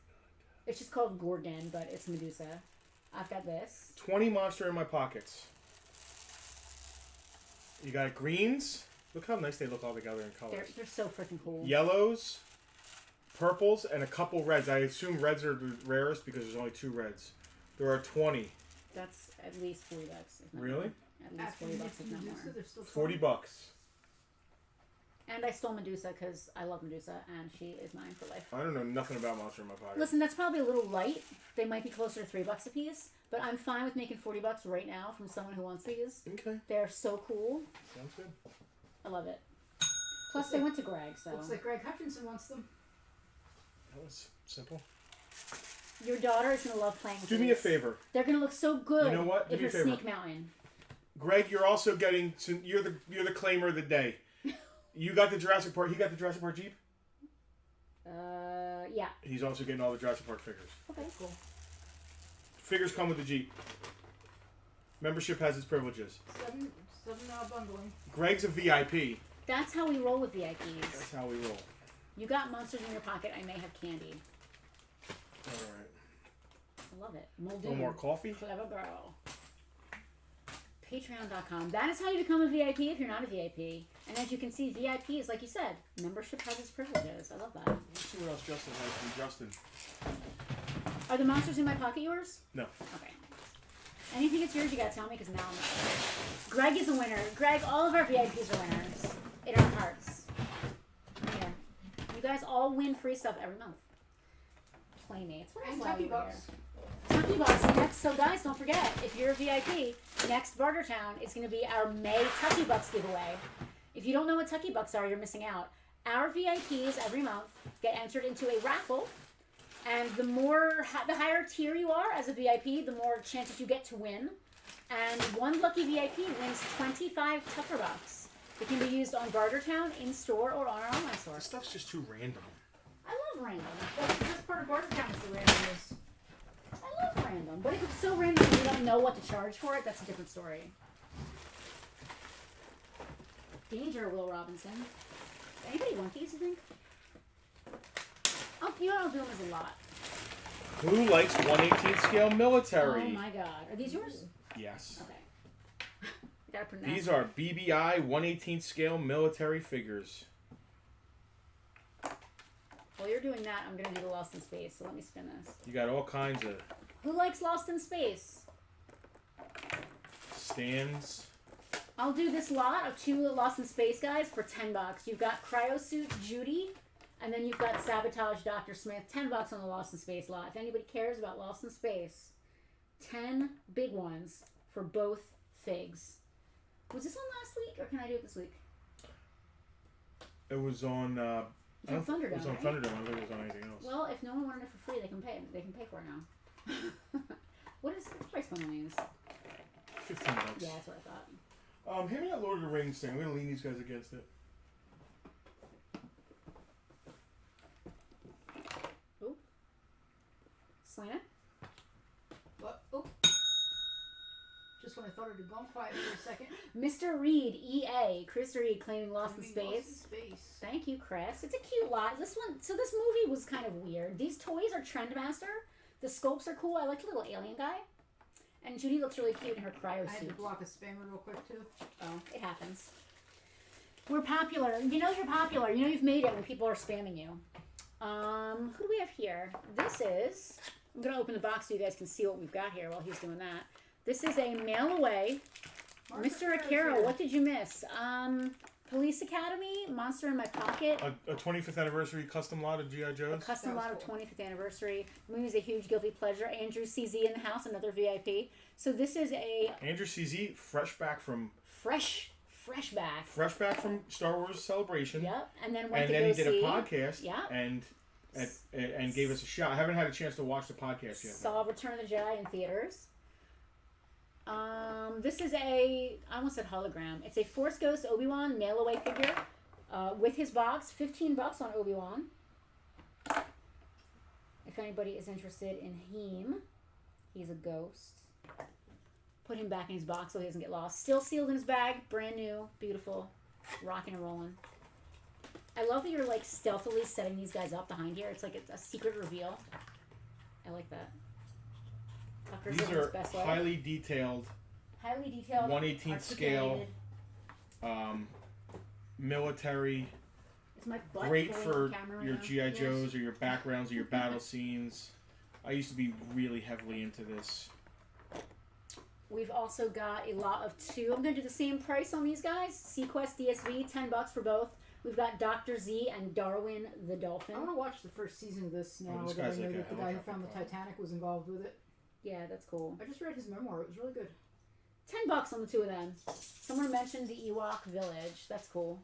It's just called Gorgon, but it's Medusa. I've got this. 20 Monster in My Pockets. You got greens. Look how nice they look all together in colors. They're so freaking cool. Yellows, purples, and a couple reds. I assume reds are the rarest because there's only 2 reds. There are 20. That's at least $40. If not Really? more. At least After $40 if not more. Medusa, there's still 40 bucks. And I stole Medusa because I love Medusa and she is mine for life. I don't know nothing about Monster in My Pocket. Listen, that's probably a little light. They might be closer to $3 a piece, but I'm fine with making $40 right now from someone who wants these. Okay. They're so cool. Sounds good. I love it. Plus, they went to Greg, so Looks like Greg Hutchinson wants them. That was simple. your daughter is gonna love playing with Do these. me a favor. They're gonna look so good. You know what? Do If me a you're favor. Snake Mountain. Greg, you're also getting... You're the claimer of the day. You got the Jurassic Park... He got the Jurassic Park Jeep? Yeah. He's also getting all the Jurassic Park figures. Okay. Cool. Figures come with the Jeep. Membership has its privileges. Seven bundling. Greg's a VIP. That's how we roll with VIPs. That's how we roll. You got monsters in your pocket. I may have candy. All right. I love it. Muldoon. No more coffee? Clever girl. Patreon.com. That is how you become a VIP if you're not a VIP. And as you can see, VIP is, like you said, membership has its privileges. I love that. Let's see what else Justin has from Justin. Are the monsters in my pocket yours? No. Okay. Anything that's yours, you gotta tell me because now I'm not. Greg is a winner. Greg, all of our VIPs are winners. In our hearts. Here. You guys all win free stuff every month. Playmates. What else And do I have Tucky over Bucks. here? Tucky Bucks. Next, so guys, don't forget, if you're a VIP, next Bartertown is going to be our May Tucky Bucks giveaway. If you don't know what Tucky Bucks are, you're missing out. Our VIPs every month get entered into a raffle, and the higher tier you are as a VIP, the more chances you get to win. And one lucky VIP wins 25 Tucker Bucks. It can be used on Bartertown, in store, or on our online store. This stuff's just too random. I love random. That's part of Bartertown is the randomness. I love random. But if it's so random and you don't know what to charge for it, that's a different story. Danger, Will Robinson. Anybody want these, you think? You know, I'll do them as a lot. Who likes 1/18 scale military? Oh my god. Are these yours? Yes. Okay. You gotta pronounce These are BBI 1/18 scale military figures. While you're doing that, I'm gonna do the Lost in Space, so let me spin this. You got all kinds of Who likes Lost in Space? stands. I'll do this lot of 2 Lost in Space guys for $10. You've got Cryosuit Judy, and then you've got Sabotage Dr. Smith. $10 on the Lost in Space lot. If anybody cares about Lost in Space, 10 big ones for both figs. Was this on last week, or can I do it this week? It was on. It's on Thunderdome, It was on right? Thunderdome. I don't think it was on anything else. Well, if no one wanted it for free, they can pay. They can pay for it now. What's the price point on these? $15. Yeah, that's what I thought. Hand me that Lord of the Rings thing. I'm gonna lean these guys against it. Ooh. Selena? What? Oh. Just when I thought it had gone quiet for a second. Mr. Reed, EA. Chris Reed claiming Lost in Lost Space. in Space. Thank you, Chris. It's a cute lot. This movie was kind of weird. These toys are Trendmaster. The sculpts are cool. I like the little alien guy. And Judy looks really cute in her cryo I had to suit. block a spammer real quick too. Oh, it happens. We're popular. You know you're popular. You know you've made it when people are spamming you. Who do we have here? This is... I'm going to open the box so you guys can see what we've got here while he's doing that. This is a mail away. Mr. Akira, what did you miss? Police Academy, Monster in My Pocket. A 25th anniversary custom lot of G.I. A Joes. custom lot of cool. 25th anniversary. Movie's a huge guilty pleasure. Andrew CZ in the house, another VIP. So this is a Andrew CZ, fresh back from fresh back. Star Wars Celebration. Yep. And then went And to then go he did see. a podcast. Yeah. And gave us a shot. I haven't had a chance to watch the podcast yet. Saw Return of the Jedi in theaters. This is I almost said hologram. It's a Force Ghost Obi-Wan mail-away figure with his box. $15 on Obi-Wan. If anybody is interested in him, he's a ghost. Put him back in his box so he doesn't get lost. Still sealed in his bag. Brand new. Beautiful. Rocking and rolling. I love that you're like stealthily setting these guys up behind here. It's like a secret reveal. I like that. Tucker's These living his are best life. highly detailed, Highly detailed. 1/18 scale, articulated. military. It's my butt Great going for on camera right your now. G.I. Yes. Joes or your backgrounds or your battle scenes. I used to be really heavily into this. We've also got a lot of 2. I'm going to do the same price on these guys. Sequest DSV, $10 for both. We've got Dr. Z and Darwin the Dolphin. I want to watch the first season of this now this that I guy's know like that a the guy who helicopter found the pilot. Titanic was involved with it. Yeah, that's cool. I just read his memoir. It was really good. $10 on the 2 of them. Someone mentioned the Ewok Village. That's cool.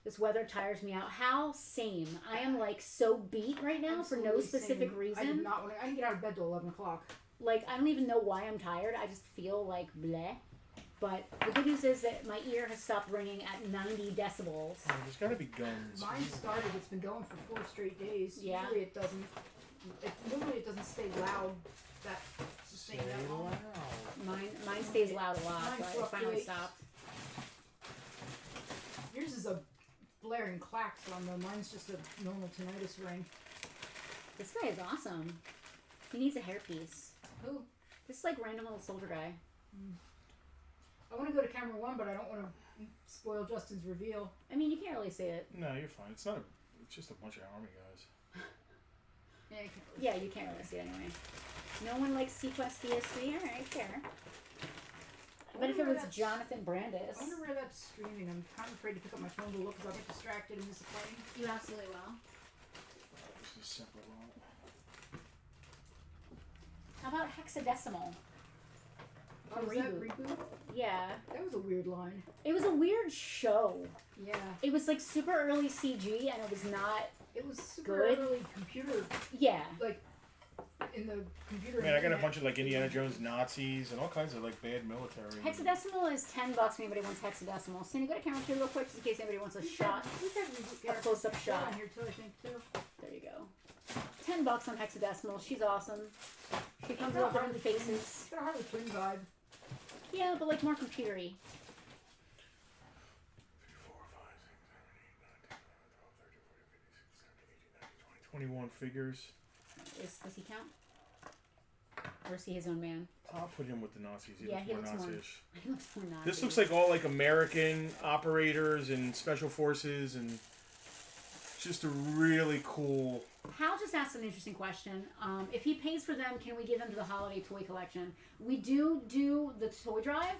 This weather tires me out. How same. I am like so beat right now for no Absolutely specific same. reason. I did not want to. I didn't get out of bed till 11 o'clock. Like, I don't even know why I'm tired. I just feel like bleh. But the good news is that my ear has stopped ringing at 90 decibels. Oh, there's got to be guns. Mine started. It's been going for 4 straight days. Yeah. Usually it doesn't. Normally it doesn't stay loud. That sustained that long. Mine stays loud a lot, Mine but it finally fluctuates. stopped. Yours is a blaring clacks on though. Mine's just a normal tinnitus ring. This guy is awesome. He needs a hairpiece. Who? This like random little soldier guy. I want to go to camera 1, but I don't want to spoil Justin's reveal. I mean, you can't really see it. No, you're fine. It's not. It's just a bunch of army guys. Yeah, you can't really Yeah, you can't really see it anyway. No one likes Sequest DSC. All right, fair. But if it was Jonathan Brandis, I wonder where that's streaming. I'm kind of afraid to pick up my phone to look because I'll get distracted and miss a plane. you absolutely will. This is simple. How about Hexadecimal? Oh, was that reboot? Yeah, That was a weird line. it was a weird show. Yeah. It was like super early CG, and it was not. It was super Good. early computer, Yeah, like, in the computer. Man, I got a internet. bunch of like Indiana Jones Nazis and all kinds of like bad military. Hexadecimal is $10 if anybody wants Hexadecimal. Cindy, go to camera 2 real quick, just in case anybody wants a shot. We've had reboot A characters close-up before shot. on here too, I think too. There you go. $10 on Hexadecimal. She's awesome. She comes with all different faces. It's got a Harley Quinn vibe. Yeah, but like more computery. 3, 4, 5, 6, 7, 8, 9, 10, 11, 12, 13, 14, 15, 16, 17, 18, 19, 20, 21 figures. Does he count? Or is he his own man? I'll put him with the Nazis. Yeah, he looks more Nazi-ish. He looks more Nazi. This looks like all like American operators and special forces, and just a really cool. Hal just asked an interesting question. If he pays for them, can we give them to the holiday toy collection? We do the toy drive.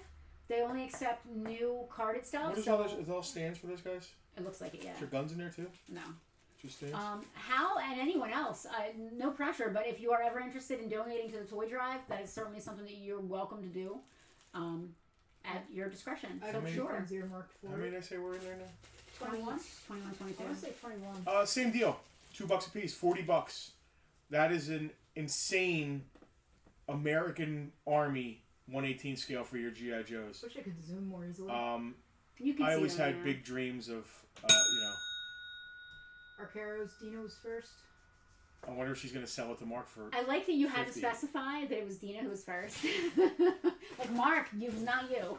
They only accept new carded stuff. What is all this? Is all stands for this, guys? It looks like it, yeah. Is there guns in there too? No. Just stands. Hal and anyone else, no pressure, but if you are ever interested in donating to the toy drive, that is certainly something that you're welcome to do at your discretion. I So have sure. funds earmarked for How many did I say were in there now? 21, I 22. want to say 21. Same deal. $2 a piece. $40. That is an insane American Army 1/18 scale for your GI Joes. Wish I could zoom more easily. You can I see always them, had yeah. big dreams of, Arcaro's Dino's first. I wonder if she's gonna sell it to Mark for. I like that you had to 50. specify that it was Dina who was first. Like, Mark, it was not you.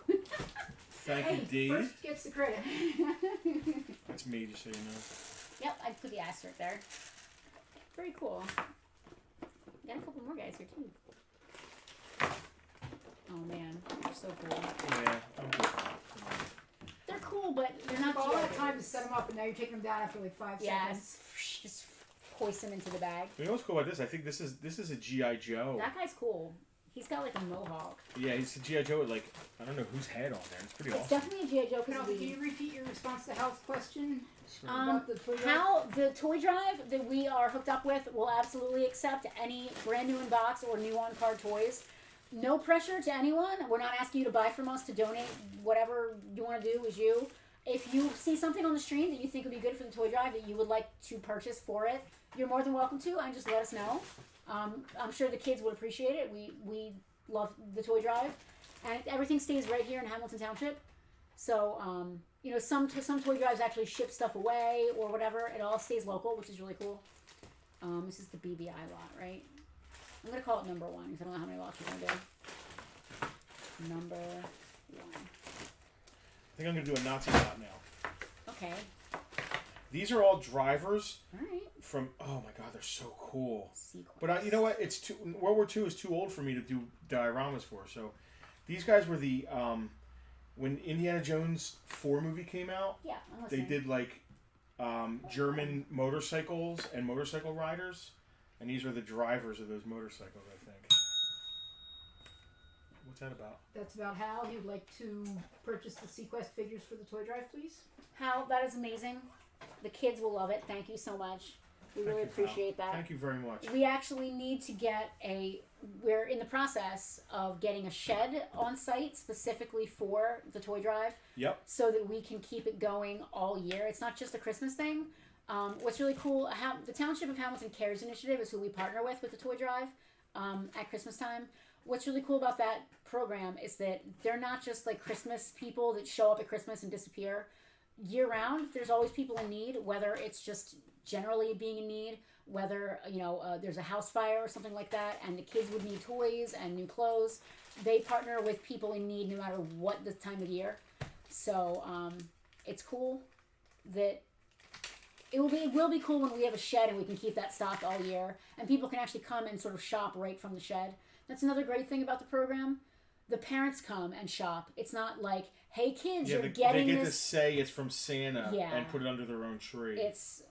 Thank you, Hey, D. first gets the credit. That's me, just so you know. Yep, I put the asterisk there. Very cool. Got a couple more guys here, too. Oh, man. They're so cool. Yeah, I'm good. They're cool, but they're not All that GI time to Joes. set them up, and now you're taking them down after like 5 seconds. Yes. Just hoist them into the bag. You know what's cool about this? I think this is a GI Joe. That guy's cool. He's got like a mohawk. Yeah, he's a GI Joe with like I don't know whose head on there. It's pretty It's awesome. definitely a GI Joe because Can you repeat your response to Hal's question Sure. about the toy drive? How the toy drive that we are hooked up with will absolutely accept any brand new in box or new on card toys. No pressure to anyone. We're not asking you to buy from us to donate. Whatever you want to do is you. If you see something on the stream that you think would be good for the toy drive that you would like to purchase for it, you're more than welcome to, and just let us know. I'm sure the kids would appreciate it. We love the toy drive, and everything stays right here in Hamilton Township. So you know, some toy drives actually ship stuff away or whatever. It all stays local, which is really cool. This is the BBI lot, right? I'm gonna call it number 1 because I don't know how many lots we're gonna do. Number 1. I think I'm gonna do a Nazi lot now. Okay. These are all drivers All right. from. Oh my god, they're so cool. Sequence. But you know what? It's too. World War II is too old for me to do dioramas for. So, these guys were the when Indiana Jones 4 movie came out. Yeah, I'm They listening. did like German motorcycles and motorcycle riders, and these are the drivers of those motorcycles. I think. What's that about? That's about Hal. He would like to purchase the Sequest figures for the toy drive, please. Hal, that is amazing. The kids will love it. Thank you so much. We Thank really you, Val. appreciate that. Thank you very much. We actually need to get we're in the process of getting a shed on site specifically for the toy drive. Yep. So that we can keep it going all year. It's not just a Christmas thing. What's really cool, the Township of Hamilton Cares Initiative is who we partner with the toy drive at Christmas time. What's really cool about that program is that they're not just like Christmas people that show up at Christmas and disappear. Year round, there's always people in need, whether it's just generally being in need, whether there's a house fire or something like that, and the kids would need toys and new clothes. They partner with people in need no matter what the time of year. So it's cool that it will be cool when we have a shed and we can keep that stocked all year, and people can actually come and sort of shop right from the shed. That's another great thing about the program. The parents come and shop. It's not like, hey kids, you're getting they get this. to say it's from Santa Yeah. and put it under their own tree. Kids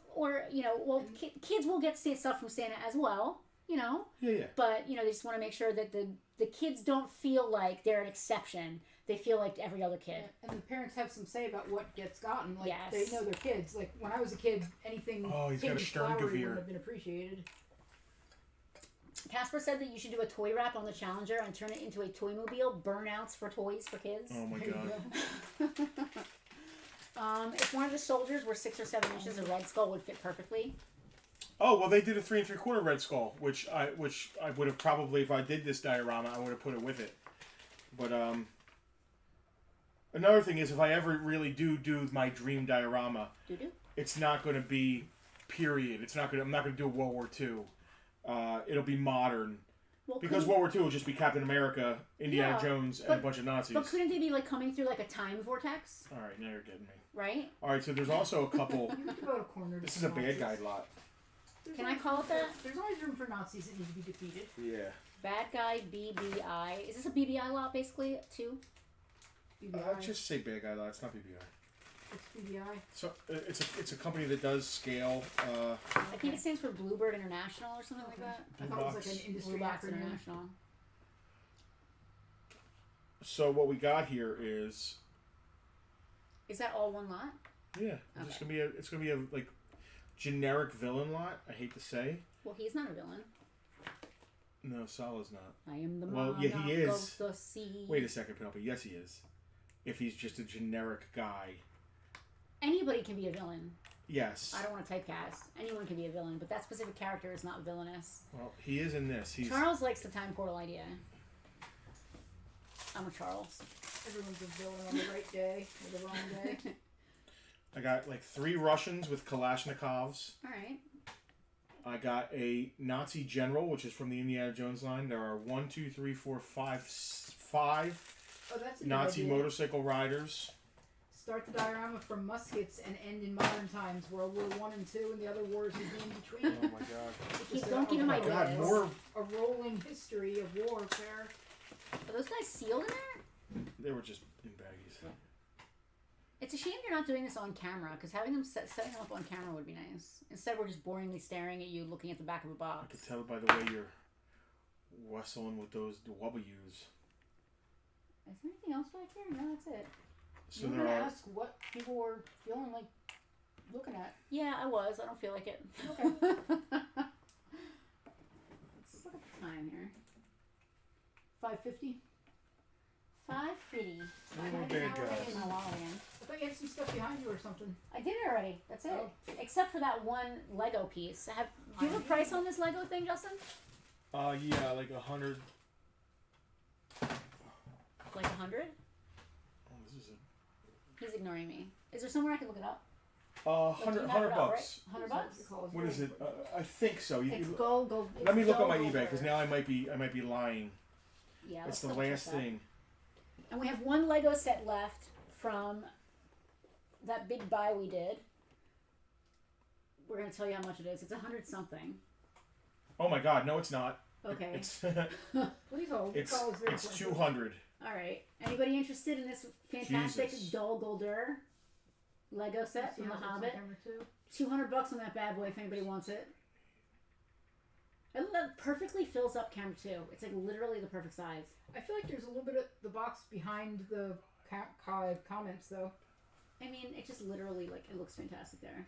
will get stuff from Santa as well, Yeah. but they just want to make sure that the kids don't feel like they're an exception. They feel like every other kid. And the parents have some say about what gets gotten. Like, Yes. they know their kids. Like, when I was a kid, anything Oh, he's got pink a and flowery Sturmgewehr. wouldn't have been appreciated. Casper said that you should do a toy wrap on the Challenger and turn it into a toy-mobile, burnouts for toys for kids. Oh my There you god. go. If one of the soldiers were 6 or 7 inches, a Red Skull would fit perfectly. Oh well, they did a 3 3/4 Red Skull, which I would have probably, if I did this diorama, I would have put it with it. But another thing is, if I ever really do my dream diorama, Doo-doo. it's not going to be period. I'm not going to do a World War II. It'll be modern. Well, Because World War II will just be Captain America, Indiana Yeah, Jones, and but- a bunch of Nazis. But couldn't they be like coming through like a time vortex, All right, now you're getting me. right? All right, so there's also a couple. You could devote a corner to This is a bad Nazis. guy lot. Can I call it that? There's always room for Nazis that need to be defeated. Yeah. Bad guy BBI. Is this a BBI lot basically too? BBI. Just say bad guy lot. It's not BBI. It's BBI. So it's a company that does scale. I think it stands for Bluebird International or something like that. I Blue thought it was Box. like an industry Blue Box acronym. International. So what we got here is Is that all one lot? yeah. It's gonna be a like generic villain lot. I hate to say. Well, he's not a villain. No, Salah's not. I am the Well, monarch yeah, he is. of the sea. Wait a second, Penelope. Yes, he is. If he's just a generic guy. Anybody can be a villain. Yes. I don't want to typecast. Anyone can be a villain, but that specific character is not villainous. Well, he is in this. He's Charles likes the time portal idea. I'm a Charles. Everyone's a villain on the right day or the wrong day. I got like 3 Russians with Kalashnikovs. All right. I got a Nazi general, which is from the Indiana Jones line. There are 1, 2, 3, 4, 5 Oh, that's a good Nazi idea. motorcycle riders. Start the diorama from muskets and end in modern times, World War I and II, and the other wars would be in between. Oh my god. Don't give him Oh my ideas. god, more. A rolling history of warfare. Are those guys sealed in there? They were just in baggies. It's a shame you're not doing this on camera, because having them setting them up on camera would be nice. Instead, we're just boringly staring at you looking at the back of a I box. could tell by the way you're wrestling with those W's. Is there anything else back here? No, that's it. So You were there going to are. ask what people were feeling like looking at. Yeah, I was. I don't feel like it. Okay. Let's look at the time here. 5:50. 5:50. Oh, I bad guys. in my wallet again. I thought you had some stuff behind you or something. I did it already. That's it. Oh. Except for that one Lego piece. Do you have a price on this Lego thing, Justin? Yeah, like 100. Like 100? Oh, this is He's ignoring me. Is there somewhere I can look it up? a. Like, do 100, you have 100 it up, bucks. right? 100 bucks? What is it? I think so. It's gold. Let me it's look on my gold eBay because over- now I might be lying. Yeah, It's let's the double check last that. thing. And we have one Lego set left from that big buy we did. We're going to tell you how much it is. It's 100 something. Oh my God! No, it's not. Okay. It's Please hold. it's Call is very it's important. 200. All right. Anybody interested in this fantastic Jesus. Dol Guldur Lego set See from The how it looks on Hobbit? camera, too? $200 on that bad boy if anybody wants it. And that perfectly fills up camera 2. It's like literally the perfect size. I feel like there's a little bit of the box behind the comments, though. I mean, it just literally, like, it looks fantastic there.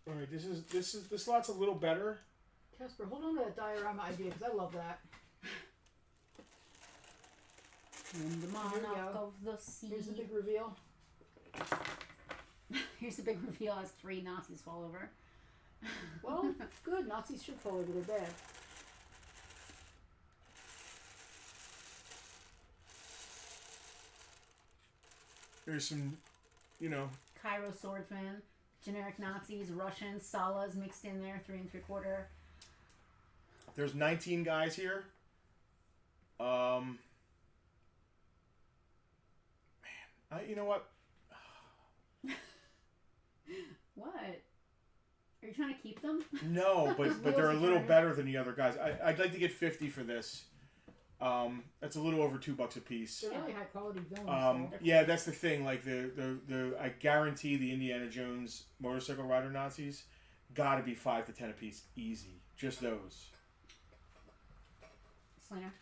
All right, this lot's a little better. Casper, hold on to that diorama idea, because I love that. In the we monarch go. of the sea. Here's the big reveal. Here's the big reveal as 3 Nazis fall over. Well, good. Nazis should fall over their bed. There's some, you know. Cairo swordsman, generic Nazis, Russians, Salas mixed in there, 3 3/4. There's 19 guys here. You know what? What? Are you trying to keep them? No, but they're a little better than the other guys. I'd like to get 50 for this. That's a little over $2 a piece. They're really high quality villains. though. Yeah, that's the thing. Like the I guarantee the Indiana Jones motorcycle rider Nazis got to be 5 to 10 a piece, easy. Just those. Slinger.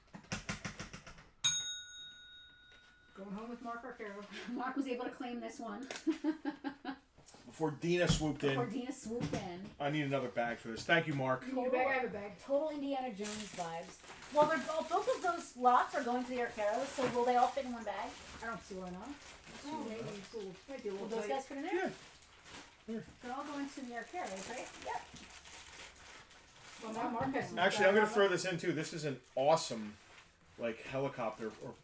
Going home with Mark Arcaro. Mark was able to claim this one. Before Dina swooped Before in, Dina swooped in. I need another bag for this. Thank you, Mark. You need a bag? I have a bag. Total Indiana Jones vibes. Well, both of those lots are going to the Arcaros, so will they all fit in one bag? I don't see why not. Oh, maybe it's a little, might be a Will little those tight. guys fit in there? Yeah. Here. They're all going to the Arcaros, right? Yep. Well, now Mark has some Actually, I'm going to diorama. throw this in too. This is an awesome, like, helicopter or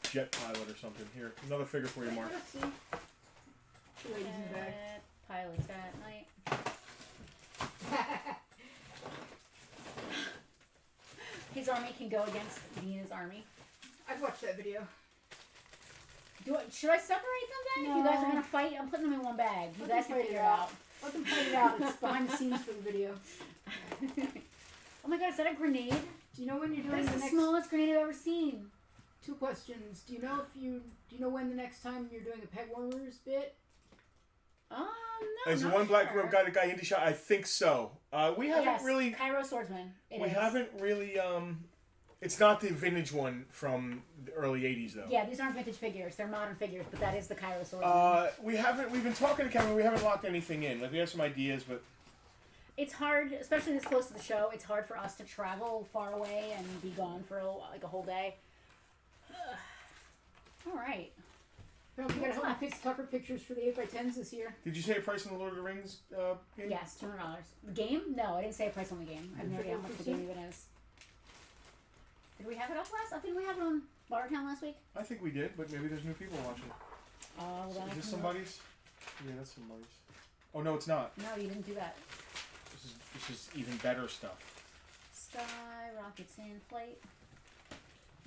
jet pilot or something. Here, another figure for you, Mark. Let's see. Two ladies in the bag. Pilots at night. His army can go against Dina's army. I've watched that video. Should I separate them then? If you guys are No. gonna fight, I'm putting them in one bag. You Let guys them can fight figure it it out. out. Let them fight it out. It's behind the scenes for the video. Oh my god, is that a grenade? Do you know when you're doing That's the the next? smallest grenade I've ever seen. 2 questions. Do you know when the next time you're doing a peg warmers bit? No. Is the not one black sure. guy indie shot? I think so. We haven't Yes, really. Cairo Swordsman. It We is. haven't really. It's not the vintage one from the early '80s though. Yeah, these aren't vintage figures. They're modern figures, but that is the Cairo Swordsman. We haven't. We've been talking to Kevin. We haven't locked anything in. Like we have some ideas, but It's hard, especially this close to the show. It's hard for us to travel far away and be gone for a whole day. All right. You gotta help me pick Tucker pictures for the 8x10s this year. did you say a price on the Lord of the Rings game? Yes, $200. The game? No, I didn't say a price on the game. I have no idea how much the game even is. Did we have it up last? I think we have it on Bartertown last week. I think we did, but maybe there's new people watching. Well, then I Is this can somebody's? Yeah, that's somebody's. Oh no, it's not. look. No, you didn't do that. This is even better stuff. Sky, Rocket, Sand, Flight.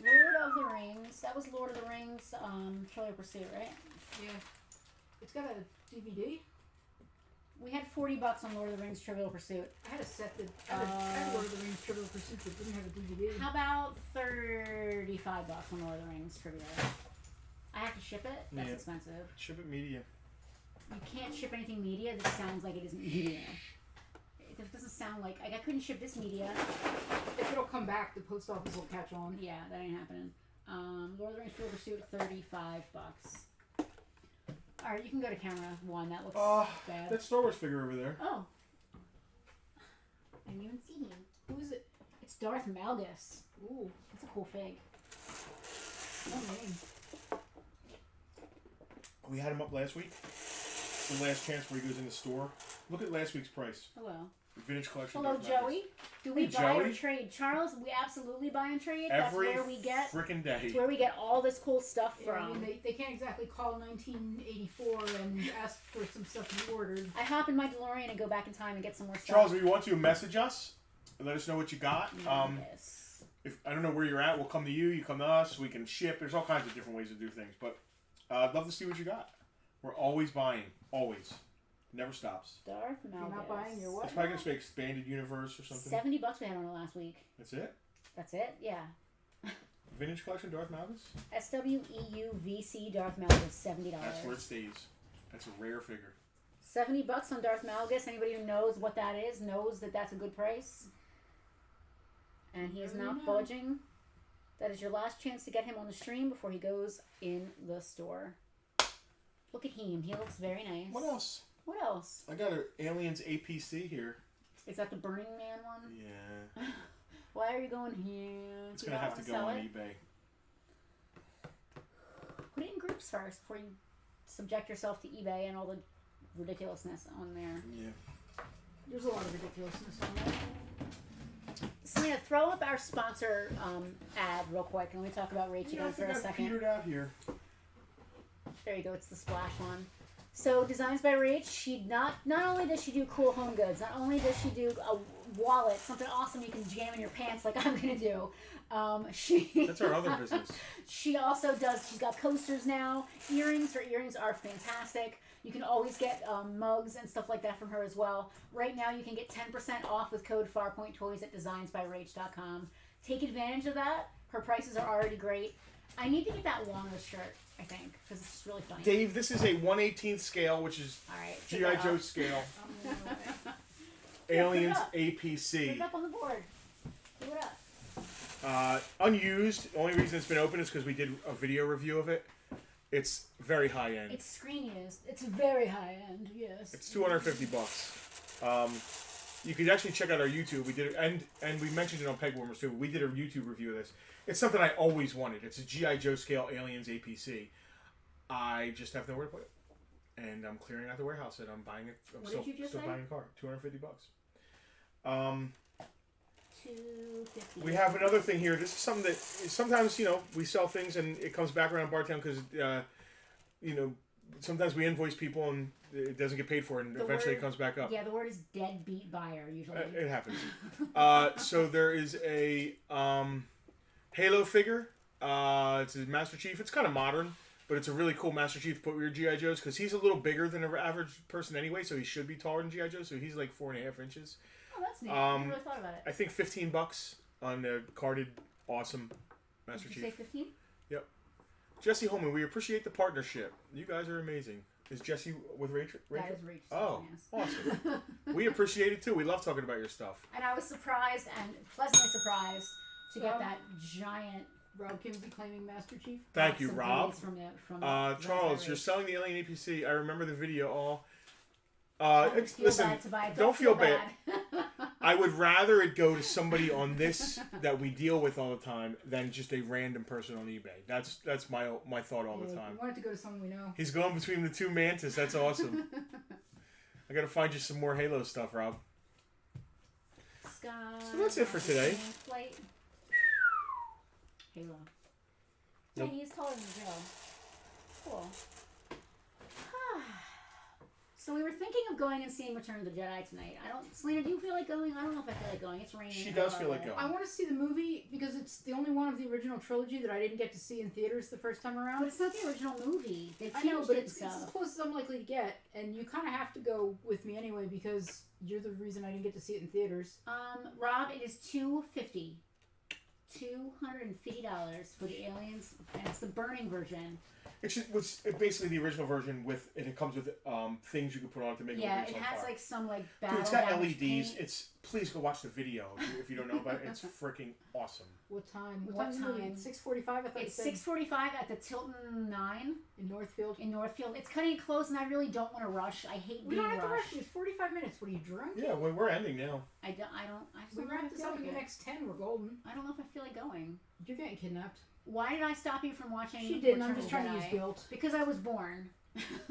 Lord of the Rings. That was Lord of the Rings, Trivial Pursuit, right? Yeah. It's got a DVD. We had $40 on Lord of the Rings Trivial Pursuit. I had a set that I had Lord of the Rings Trivial Pursuit that didn't have a DVD. How about $35 on Lord of the Rings Trivia? I have to ship it? That's Yeah. expensive. Ship it media. You can't ship anything media that sounds like it isn't media. It doesn't sound like I couldn't ship this media. If it'll come back, the post office will catch on. Yeah, that ain't happening. Lord of the Rings Trivial Pursuit, $35. Alright, you can go to camera 1. That looks bad. That Star Wars figure over there. Oh. I didn't even see him. Who is it? It's Darth Malgus. Ooh, It's a cool fig. no name. We had him up last week. The last chance where he goes in the store. Look at last week's price. Hello. Vintage collection. Hello, Darth Malgus. Joey. Do we Hey, buy or Joey. trade? Charles, we absolutely buy and trade. Every That's where we get frickin' day. It's where we get all this cool stuff Yeah, from. I mean, they can't exactly call 1984 and ask for some stuff you ordered. I hop in my DeLorean and go back in time and get some more stuff. Charles, if you want to message us and let us know what you got. Yes. If I don't know where you're at, we'll come to you. You come to us. We can ship. There's all kinds of different ways to do things, but I'd love to see what you got. We're always buying. Always. Never stops. Darth If Malgus. you're not buying, you're what? It's probably gonna be expanded universe or something. $70 we had on it last week. That's it. That's it? Yeah. Vintage collection, Darth Malgus. SWEUVC Darth Malgus, $70. That's where it stays. That's a rare figure. $70 on Darth Malgus. Anybody who knows what that is knows that that's a good price. And he is not budging. That is your last chance to get him on the stream before he goes in the store. Look at him. He looks very nice. What else? What else? I got an Aliens APC here. Is that the Burning Man one? Yeah. Why are you going here? It's You gonna don't have to go wanna on sell it? eBay. Put it in groups first before you subject yourself to eBay and all the ridiculousness on there. Yeah. There's a lot of ridiculousness on that. Selena, throw up our sponsor ad real quick and let me talk about Rach Yeah, I again for think a I second. petered out here. There you go. It's the splash one. So Designs by Rach, she not only does she do cool home goods, not only does she do a wallet, something awesome you can jam in your pants like I'm gonna do. That's our other business. She also does. She's got coasters now. Earrings. Her earrings are fantastic. You can always get mugs and stuff like that from her as well. Right now, you can get 10% off with code Farpoint Toys at designsbyrach.com. Take advantage of that. Her prices are already great. I need to get that longer shirt, I think, because it's just really funny. Dave, this is a 1/18 scale, which is All right. G.I. Joe scale. Aliens APC. Put it up on the board. Do it up. Unused. The only reason it's been open is because we did a video review of it. It's very high end. It's screen used. It's very high end. Yes. It's $250. You could actually check out our YouTube. We did it, and we mentioned it on Peg Warmers too. We did a YouTube review of this. It's something I always wanted. It's a G.I. Joe scale Aliens APC. I just have nowhere to put it, and I'm clearing out the warehouse, and I'm buying it. I'm What still, did you just still say? buying a car. $250. $250. We have another thing here. This is something that sometimes, we sell things and it comes back around Bartown because, sometimes we invoice people and it doesn't get paid for it and The eventually word- it comes back up. Yeah, the word is deadbeat buyer usually. It happens. So there is a Halo figure. It's a Master Chief. It's kind of modern. but it's a really cool Master Chief to put with your G.I. Joes because he's a little bigger than an average person anyway, so he should be taller than G.I. Joe, so he's like 4.5 inches. Oh, that's neat. I never really thought about it. I think $15 on the carded awesome Master Did Chief. you say 15? Yep. Jesse Holman, we appreciate the partnership. You guys are amazing. Is Jesse with Rachel? That is Rachel. Oh, Yes. awesome. We appreciate it too. We love talking about your stuff. And I was surprised and pleasantly surprised to get that giant. Rob Kimsey claiming Master Chief. Thank you, box of Rob. goodies From Charles, you're selling the Alien APC. I remember the video. Listen, bad to buy it. Don't feel bad. I would rather it go to somebody on this that we deal with all the time than just a random person on eBay. That's my thought all the time. We want it to go to someone we know. He's going between the two Mantis. That's awesome. I gotta find you some more Halo stuff, Rob. Sky. So that's it for today. Flight. Halo. Nope. Yeah, he's taller than Joe. Cool. So we were thinking of going and seeing Return of the Jedi tonight. Selena, do you feel like going? I don't know if I feel like going. It's raining. She does feel like going. I want to see the movie because it's the only one of the original trilogy that I didn't get to see in theaters the first time around. But it's not the original movie. They've I know, changed but it it's and as stuff. close as I'm likely to get, and you kind of have to go with me anyway because you're the reason I didn't get to see it in theaters. Rob, it is $250 for the Aliens, and it's the burning version. It's basically the original version it comes with things you can put on to make it look Yeah, it on has fire. like some like Dude, battle it's got damage LEDs. paint. Please go watch the video if you don't know about it. It's freaking awesome. What time? What time's the movie? time? It's 6:45. I thought It's it said 6:45 at the Tilton 9 in Northfield. in Northfield. It's cutting it close, and I really don't want to rush. I hate We being don't have to rush. rushed. It's 45 minutes. What are you drunk? Yeah, we're ending now. I just We don't know if wrap I this feel up like in the it. next 10. We're golden. I don't know if I feel like going. You're getting kidnapped. Why did I stop you from watching? She didn't. I'm Return just of trying the to use Jedi? guilt. Because I was born.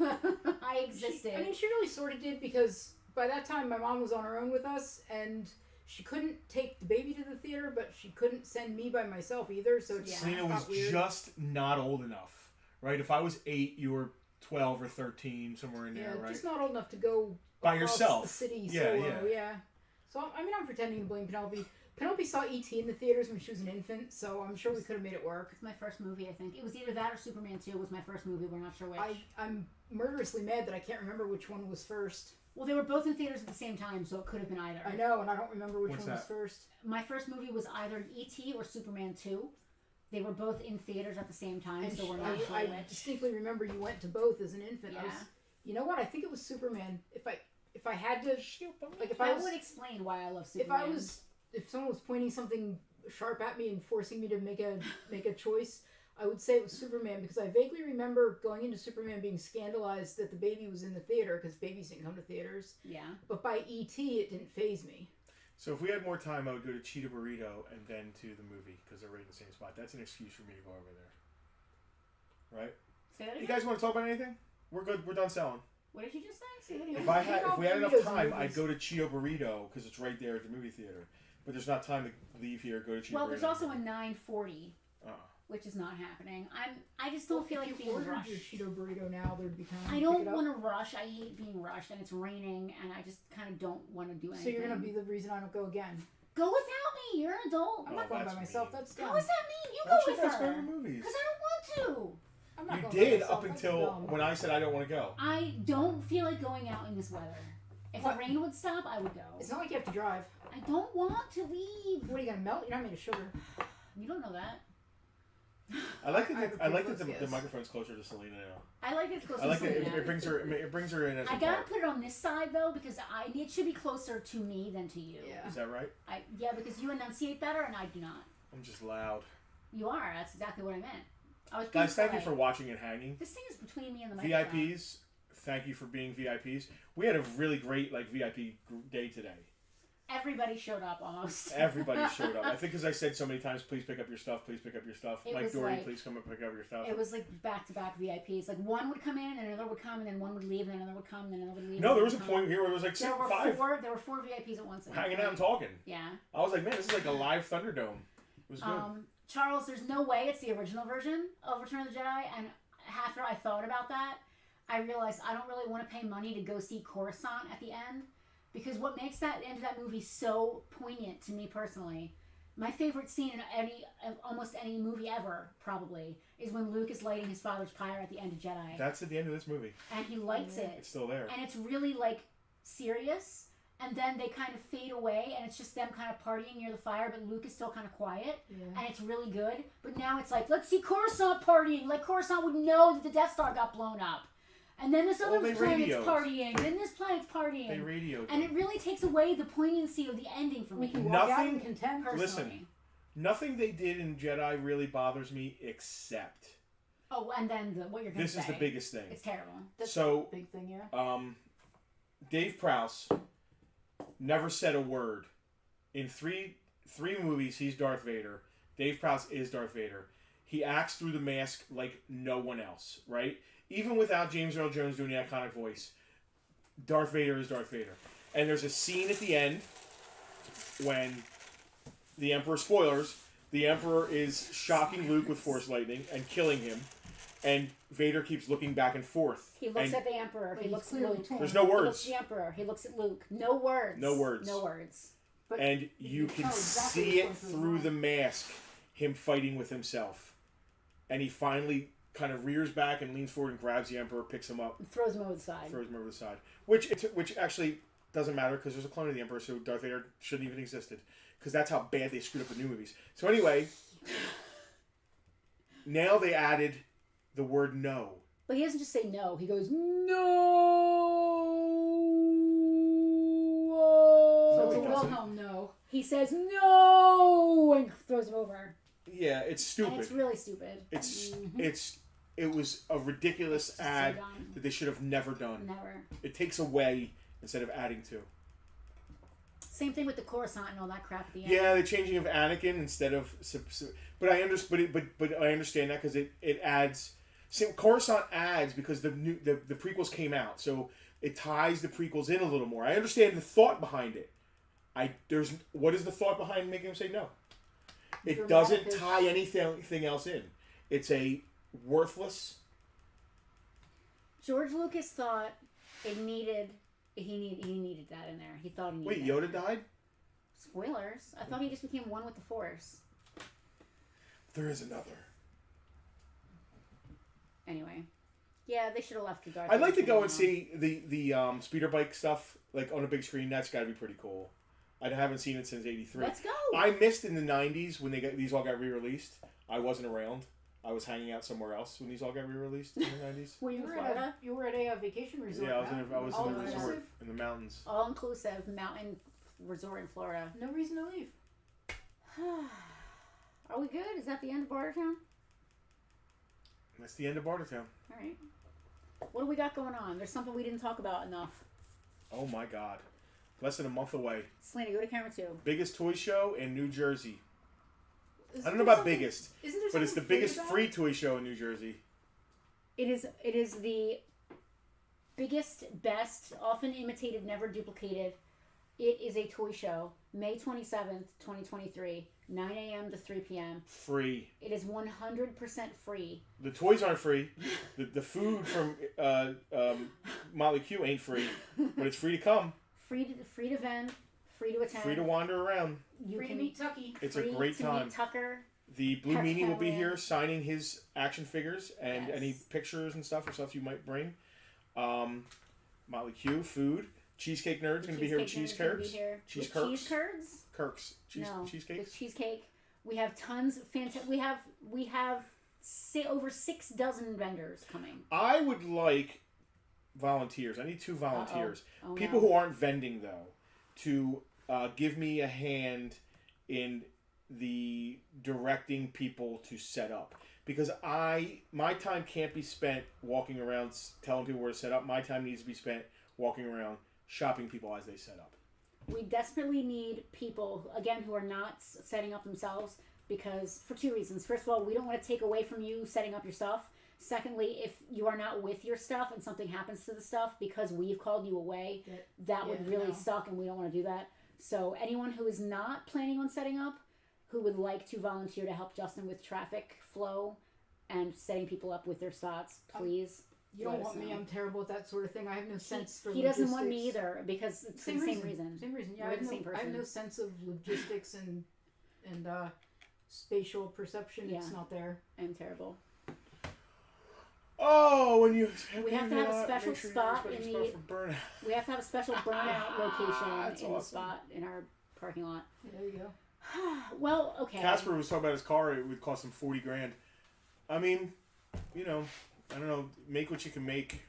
I existed. She really sort of did because by that time my mom was on her own with us and she couldn't take the baby to the theater, but she couldn't send me by myself either. So it just Selena was got weird. just not old enough, right? If I was 8, you were 12 or 13, somewhere in there, right? Just not old enough to go By across yourself. the city Yeah, solo. Yeah. So I'm pretending to blame Penelope. Penelope saw E.T. in the theaters when she was an infant, so I'm sure we could have made it work. It's my first movie, I think. It was either that or Superman 2 was my first movie. We're not sure which. I'm murderously mad that I can't remember which one was first. Well, they were both in theaters at the same time, so it could have been either. I know, and I don't remember which What's one was that? first. My first movie was either E.T. or Superman 2. They were both in theaters at the same time, And so we're not sure I which. distinctly remember you went to both as an infant. Yeah. You know what? I think it was Superman. If I had to, like, if I That was, would explain why I love if Superman. if someone was pointing something sharp at me and forcing me to make a choice, I would say it was Superman because I vaguely remember going into Superman being scandalized that the baby was in the theater because babies didn't come to theaters. Yeah. But by E.T. it didn't faze me. So if we had more time, I would go to Cheetah Burrito and then to the movie because they're right in the same spot. That's an excuse for me to go over there. Right? Say that You again? guys want to talk about anything? We're good. We're done selling. What did you just say? Say that again. If we had enough Burritos time, movies. I'd go to Cheeto Burrito because it's right there at the movie theater. But there's not time to leave here. Go to Cheeto Well, Burrito. there's also a 9:40, Uh-uh. which is not happening. I just don't feel like if you being ordered rushed. your Cheeto burrito now, there'd be time. I to don't pick it up. want to rush. I hate being rushed, and it's raining, and I just kind of don't want to do anything. So you're gonna be the reason I don't go again. Go without me. You're an adult. I'm not going by that's myself. mean. That's dumb. How is that mean? You Why go don't with you guys go her. to the movies? Because I don't want to. I'm not You going by did myself. up That's until dumb. when I said I don't want to go. I don't feel like going out in this weather. If What? the rain would stop, I would go. It's not like you have to drive. I don't want to leave. What are you gonna melt? You're not made of sugar. You don't know that. I like I have that. a I like pretty that the close guess. microphone's closer to Selena now. I like it close I like to that Selena. it brings her in as a I gotta part. put it on this side though because it should be closer to me than to you. Yeah. Is that right? Yeah, because you enunciate better and I do not. I'm just loud. You are. That's exactly what I meant. I was being Guys, thank you polite. for watching and hanging. This thing is between me and the microphone. VIPs, thank you for being VIPs. We had a really great VIP day today. Everybody showed up almost. Everybody showed up. I think because I said so many times, please pick up your stuff, please pick up your stuff. It Mike was Doherty, like- please come and pick up your stuff. It was like back-to-back VIPs. Like one would come in and another would come and then one would leave and then another would come and then another would leave. No, and there was a another would point here where there was like come. There were five There were four VIPs at once. hanging out and talking. Yeah. I was like, man, this is like a live Thunderdome. It was good. Charles, there's no way it's the original version of Return of the Jedi, and after I thought about that, I realized I don't really want to pay money to go see Coruscant at the end, because what makes that end of that movie so poignant to me personally My favorite scene in almost any movie ever, probably, is when Luke is lighting his father's pyre at the end of Jedi. That's at the end of this movie. And he lights it. It's still there. And it's really, like, serious. And then they kind of fade away, and it's just them kind of partying near the fire, but Luke is still kind of quiet. Yeah. And it's really good. But now it's like, let's see Coruscant partying. Like, Coruscant would know that the Death Star got blown up. And then this other planet's partying. Then this planet's partying. They radioed. And it really takes away the poignancy of the ending for me. We can walk out in contempt. Personally. Listen, nothing they did in Jedi really bothers me except... Oh, and then what you're going to say. This is the biggest thing. It's terrible. That's so, a big thing, yeah. Dave Prowse never said a word. In three movies, he's Darth Vader. Dave Prowse is Darth Vader. He acts through the mask like no one else, right? Even without James Earl Jones doing the iconic voice, Darth Vader is Darth Vader. And there's a scene at the end when the Emperor, spoilers, the Emperor is shocking Luke with Force lightning and killing him. And Vader keeps looking back and forth. He looks at the Emperor. He looks at Luke. There's no words. He looks at the Emperor. He looks at Luke. No words. No words. No words. But and you can exactly see it through the mask, him fighting with himself. And he finally kind of rears back and leans forward and grabs the Emperor, picks him up. And throws him over the side. Throws him over the side. Which actually doesn't matter because there's a clone of the Emperor, so Darth Vader shouldn't even existed. Because that's how bad they screwed up the new movies. So anyway, now they added the word no. But he doesn't just say no. He goes, no. So he it's a doesn't. Wilhelm no. He says no and throws him over. Yeah, it's stupid. And it's really stupid. It was a ridiculous ad dumb. that they should have never done. Never. It takes away instead of adding to. Same thing with the Coruscant and all that crap at the end. Yeah, the changing of Anakin instead of, but I understand. But I understand that because it adds. See, Coruscant adds because the prequels came out, so it ties the prequels in a little more. I understand the thought behind it. What is the thought behind making them say no? It doesn't tie anything else in. It's a worthless. George Lucas thought he needed that in there. He thought he needed. Wait, Yoda died? Spoilers. I thought he just became one with the Force. There is another. Anyway, yeah, they should have left the Darth. I'd like to go and see the speeder bike stuff like on a big screen. That's got to be pretty cool. I haven't seen it since '83. Let's go. I missed in the '90s when these all got re-released. I wasn't around. I was hanging out somewhere else when these all got re-released in the '90s. Were you in Florida? You were at a vacation resort. Yeah, I was in a resort inclusive? in the mountains. All inclusive mountain resort in Florida. No reason to leave. Are we good? Is that the end of Bartertown? That's the end of Bartertown. All right. What do we got going on? There's something we didn't talk about enough. Oh my God. Less than a month away. Selena, go to camera 2. Biggest toy show in New Jersey. Isn't I don't know there about something- biggest, Isn't there but it's the something biggest about free it? toy show in New Jersey. It is the biggest, best, often imitated, never duplicated. It is a toy show. May 27th, 2023, 9 a.m. to 3 p.m. Free. It is 100% free. The toys aren't free. The food from Motley Q ain't free, but it's free to come. Free to vend. Free to attend. Free to wander around. You Free to can meet Tucky. It's a free great to time. meet Tucker. The Blue Pep Meanie will be Hamlin. here signing his action figures and Yes. any pictures and stuff you might bring. Motley Q, food. Cheesecake Nerd's going to be here with cheese curds. Cheese With curds. cheese curds? Kirks. Cheesecakes. With cheesecake. We have tons of we have over 6 dozen vendors coming. I would like volunteers. I need 2 volunteers. Oh, People no. who aren't vending though, to give me a hand in the directing people to set up. Because my time can't be spent walking around telling people where to set up. My time needs to be spent walking around shopping people as they set up. We desperately need people, again, who are not setting up themselves, because for 2 reasons. First of all, we don't want to take away from you setting up your stuff. Secondly, if you are not with your stuff and something happens to the stuff because we've called you away, that would really suck, and we don't want to do that. So anyone who is not planning on setting up, who would like to volunteer to help Justin with traffic flow and setting people up with their spots, please. You don't want me. I'm terrible at that sort of thing. I have no sense for He doesn't want me either, because it's the same reason. Same reason. Yeah, We're the same I have person. no sense of logistics and and spatial perception. Yeah. It's not there. And terrible. Oh, when you We have to have a special spot in the. for burnout. We have to have a special burnout location That's in the awesome. spot in our parking lot. There you go. Well, okay. Casper was talking about his car. It would cost him $40,000. I mean, you know, I don't know. Make what you can make.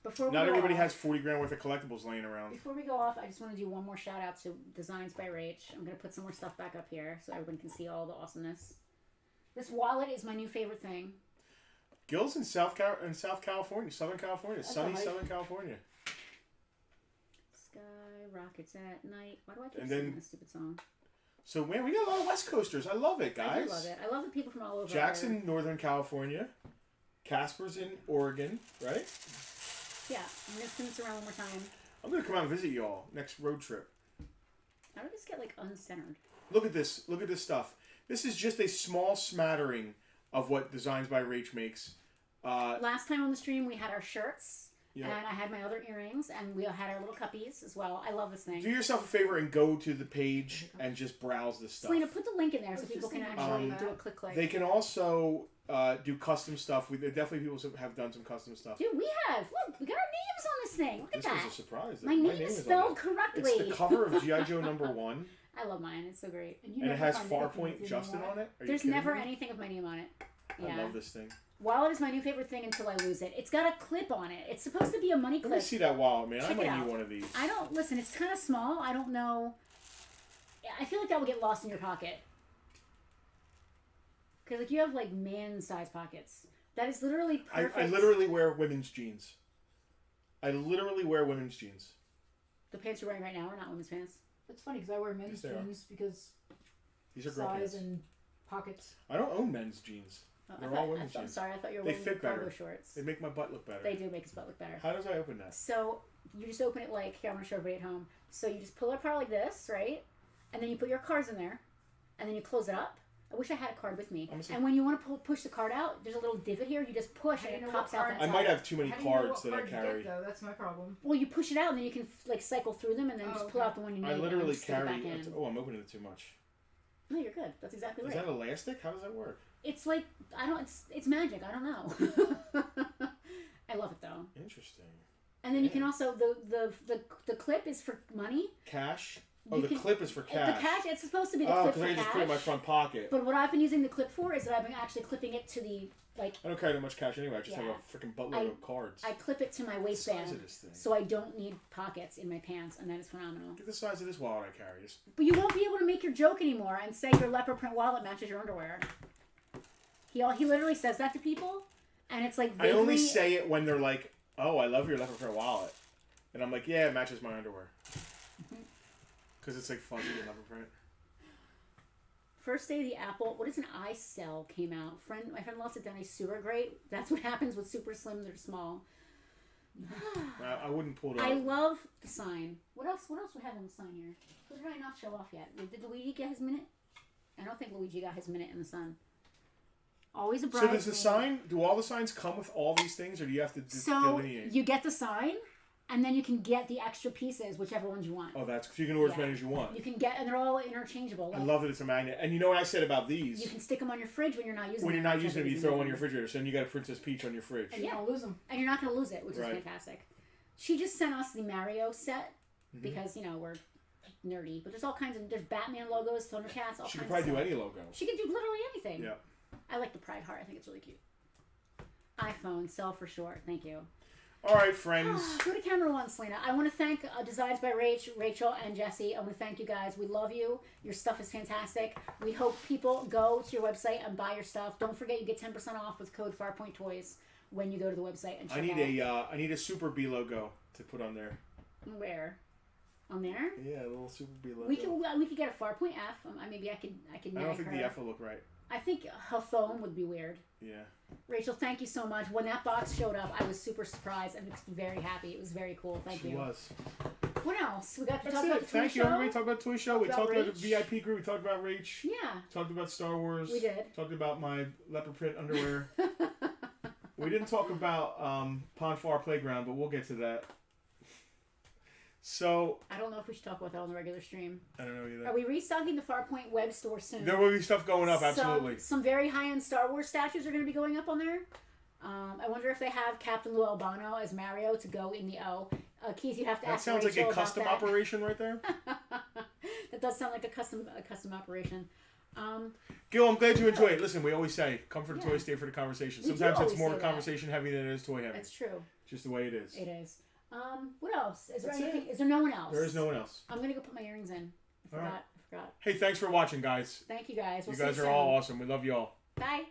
Before we Not go everybody off, has $40,000 worth of collectibles laying around. Before we go off, I just want to do one more shout out to Designs by Rach. I'm going to put some more stuff back up here so everyone can see all the awesomeness. This wallet is my new favorite thing. Gil's in South California, Southern California, sunny nice. Southern California. Sky rockets at night. Why do I keep And singing then- this stupid song? So man, we got a lot of West Coasters. I love it, guys. I do love it. I love the people from all over. Jackson, Northern California. Casper's in Oregon, right? Yeah, I'm going to spin this around one more time. I'm gonna come out and visit y'all next road trip. How did this get like uncentered? Look at this. Look at this stuff. This is just a small smattering of what Designs by Rach makes. Last time on the stream, we had our shirts, Yeah. and I had my other earrings, and we had our little cuppies as well. I love this thing. Do yourself a favor and go to the page and just browse this stuff. Selena, put the link in there so Let's people just can think actually about do a that. click. They can also do custom stuff. There are definitely people who have done some custom stuff. Dude, we have. Look, we got our names on this thing. Look at This was that. a surprise. My name is on spelled it. correctly. It's the cover of G.I. Joe #1, I love mine. It's so great. And, you and it never has find anything Farpoint with your Justin name on it. Are you There's kidding never me? anything of my name on it. I Yeah. love this thing. Wallet is my new favorite thing until I lose it. It's got a clip on it. It's supposed to be a money Let me clip. see that wallet, man. I Check it might out. need one of these. I don't listen. It's kind of small. I don't know. I feel like that would get lost in your pocket. Because like you have like man-sized pockets. That is literally perfect. I literally wear women's jeans. I literally wear women's jeans. The pants you're wearing right now are not women's pants. It's funny because I wear men's Yes, they are. jeans because These are girl size pants. and pockets. I don't own men's jeans. Oh, They're all women's I'm jeans. sorry. I thought you were They wearing fit cargo better. shorts. They make my butt look better. They do make his butt look better. How does I open that? So you just open it like here. I'm gonna show everybody at home. So you just pull it apart like this, right? And then you put your cards in there, and then you close it up. I wish I had a card with me. Let me see. And when you want to push the card out, there's a little divot here. You just push How do and you it know pops what out card- that I side. might have too many How do you know what cards that I card to carry. Get, though? That's my problem. Well, you push it out and then you can like cycle through them and then Oh, just pull okay. out the one you need. I literally and stick it carry. back in. Oh, I'm opening it too much. No, you're good. That's exactly Is right. that elastic? How does that work? It's like I don't. It's magic. I don't know. I love it though. Interesting. And then you can Yeah. also the clip is for money. Cash? Oh, You the can- clip is for cash. The cash. It's supposed to be the Oh, clip because for I can cash. just put it in my front pocket. But what I've been using the clip for is that I've been actually clipping it to the like I don't carry that much cash anyway. I just have Yeah. a freaking buttload of cards. I clip it to my Look at the size waistband, of this thing. so I don't need pockets in my pants, and that is phenomenal. Look at the size of this wallet I carry. Just But you won't be able to make your joke anymore and say your leopard print wallet matches your underwear. He literally says that to people, and it's like I only vaguely. say it when they're like, "Oh, I love your leopard print wallet," and I'm like, "Yeah, it matches my underwear." Because it's like fuzzy and leopard print. First day the Apple, what is an iCell came out. My friend lost it down a sewer grate. That's what happens with super slim. They're small. I wouldn't pull it I up. love the sign. What else we have on the sign here? Who did I not show off yet? Did Luigi get his minute? I don't think Luigi got his minute in the sun. Always a So bride. does the sign? Do all the signs come with all these things, or do you have to So delineate? you get the sign, and then you can get the extra pieces, whichever ones you want. Oh, that's so you can order as Yeah. many as you want. You can get, and they're all interchangeable. I Like, love that it's a magnet. And you know what I said about you these? can stick them on your fridge when you're not using When them. you're not which I using them, think you is throw them on amazing. your refrigerator. So then you got a Princess Peach on your fridge. And you don't lose them. And you're not going to lose it, which Right. is fantastic. She just sent us the Mario set Mhm. because, we're nerdy. But there's all kinds of, there's Batman logos, Thundercats, all She kinds could probably of do stuff. any logo. She could do literally anything. Yeah. I like the Pride Heart. I think it's really cute. iPhone, sell for short. Thank you. All right, friends. Go to camera one, Selena. I want to thank Designs by Rachel, and Jesse. I want to thank you guys. We love you. Your stuff is fantastic. We hope people go to your website and buy your stuff. Don't forget you get 10% off with code Farpoint Toys when you go to the website and check I need a Super B logo to put on there. Where? On there? Yeah, a little Super B logo. We could get a Farpoint F. Maybe I could I nag don't think her. the F will look right. I think her phone would be weird. Yeah. Rachel, thank you so much. When that box showed up, I was super surprised and very happy. It was very cool. Thank She you. was. What else? We got to That's talk about it. the toy Thank you, show. everybody. Talked about Toy Show. We About talked about the Rach. VIP group. We talked about Rach. Yeah, Talked about Star Wars. we did. Talked about my leopard print underwear. We didn't talk about Pond Far Playground, but we'll get to that. So I don't know if we should talk about that on the regular stream. I don't know either. Are we restocking the Farpoint web store soon? There will be stuff going up, absolutely. Some very high-end Star Wars statues are going to be going up on there. I wonder if they have Captain Lou Albano as Mario to go in the O. Keith, you have to That ask sounds Rachel like a about custom that. operation right there. That does sound like a custom operation. Gil, I'm glad you enjoyed it. Listen, we always say, come for the Yeah. toy, stay for the conversation. We do Sometimes it's always more say that. conversation heavy than it is toy heavy. That's true. Just the way it is. It is. What else? Is there That's anything? it. Is there no one else? There is no one else. I'm gonna go put my earrings in. I All right. forgot. Hey, thanks for watching, guys. Thank you guys. We'll You see guys are soon. all awesome. We love you all. Bye.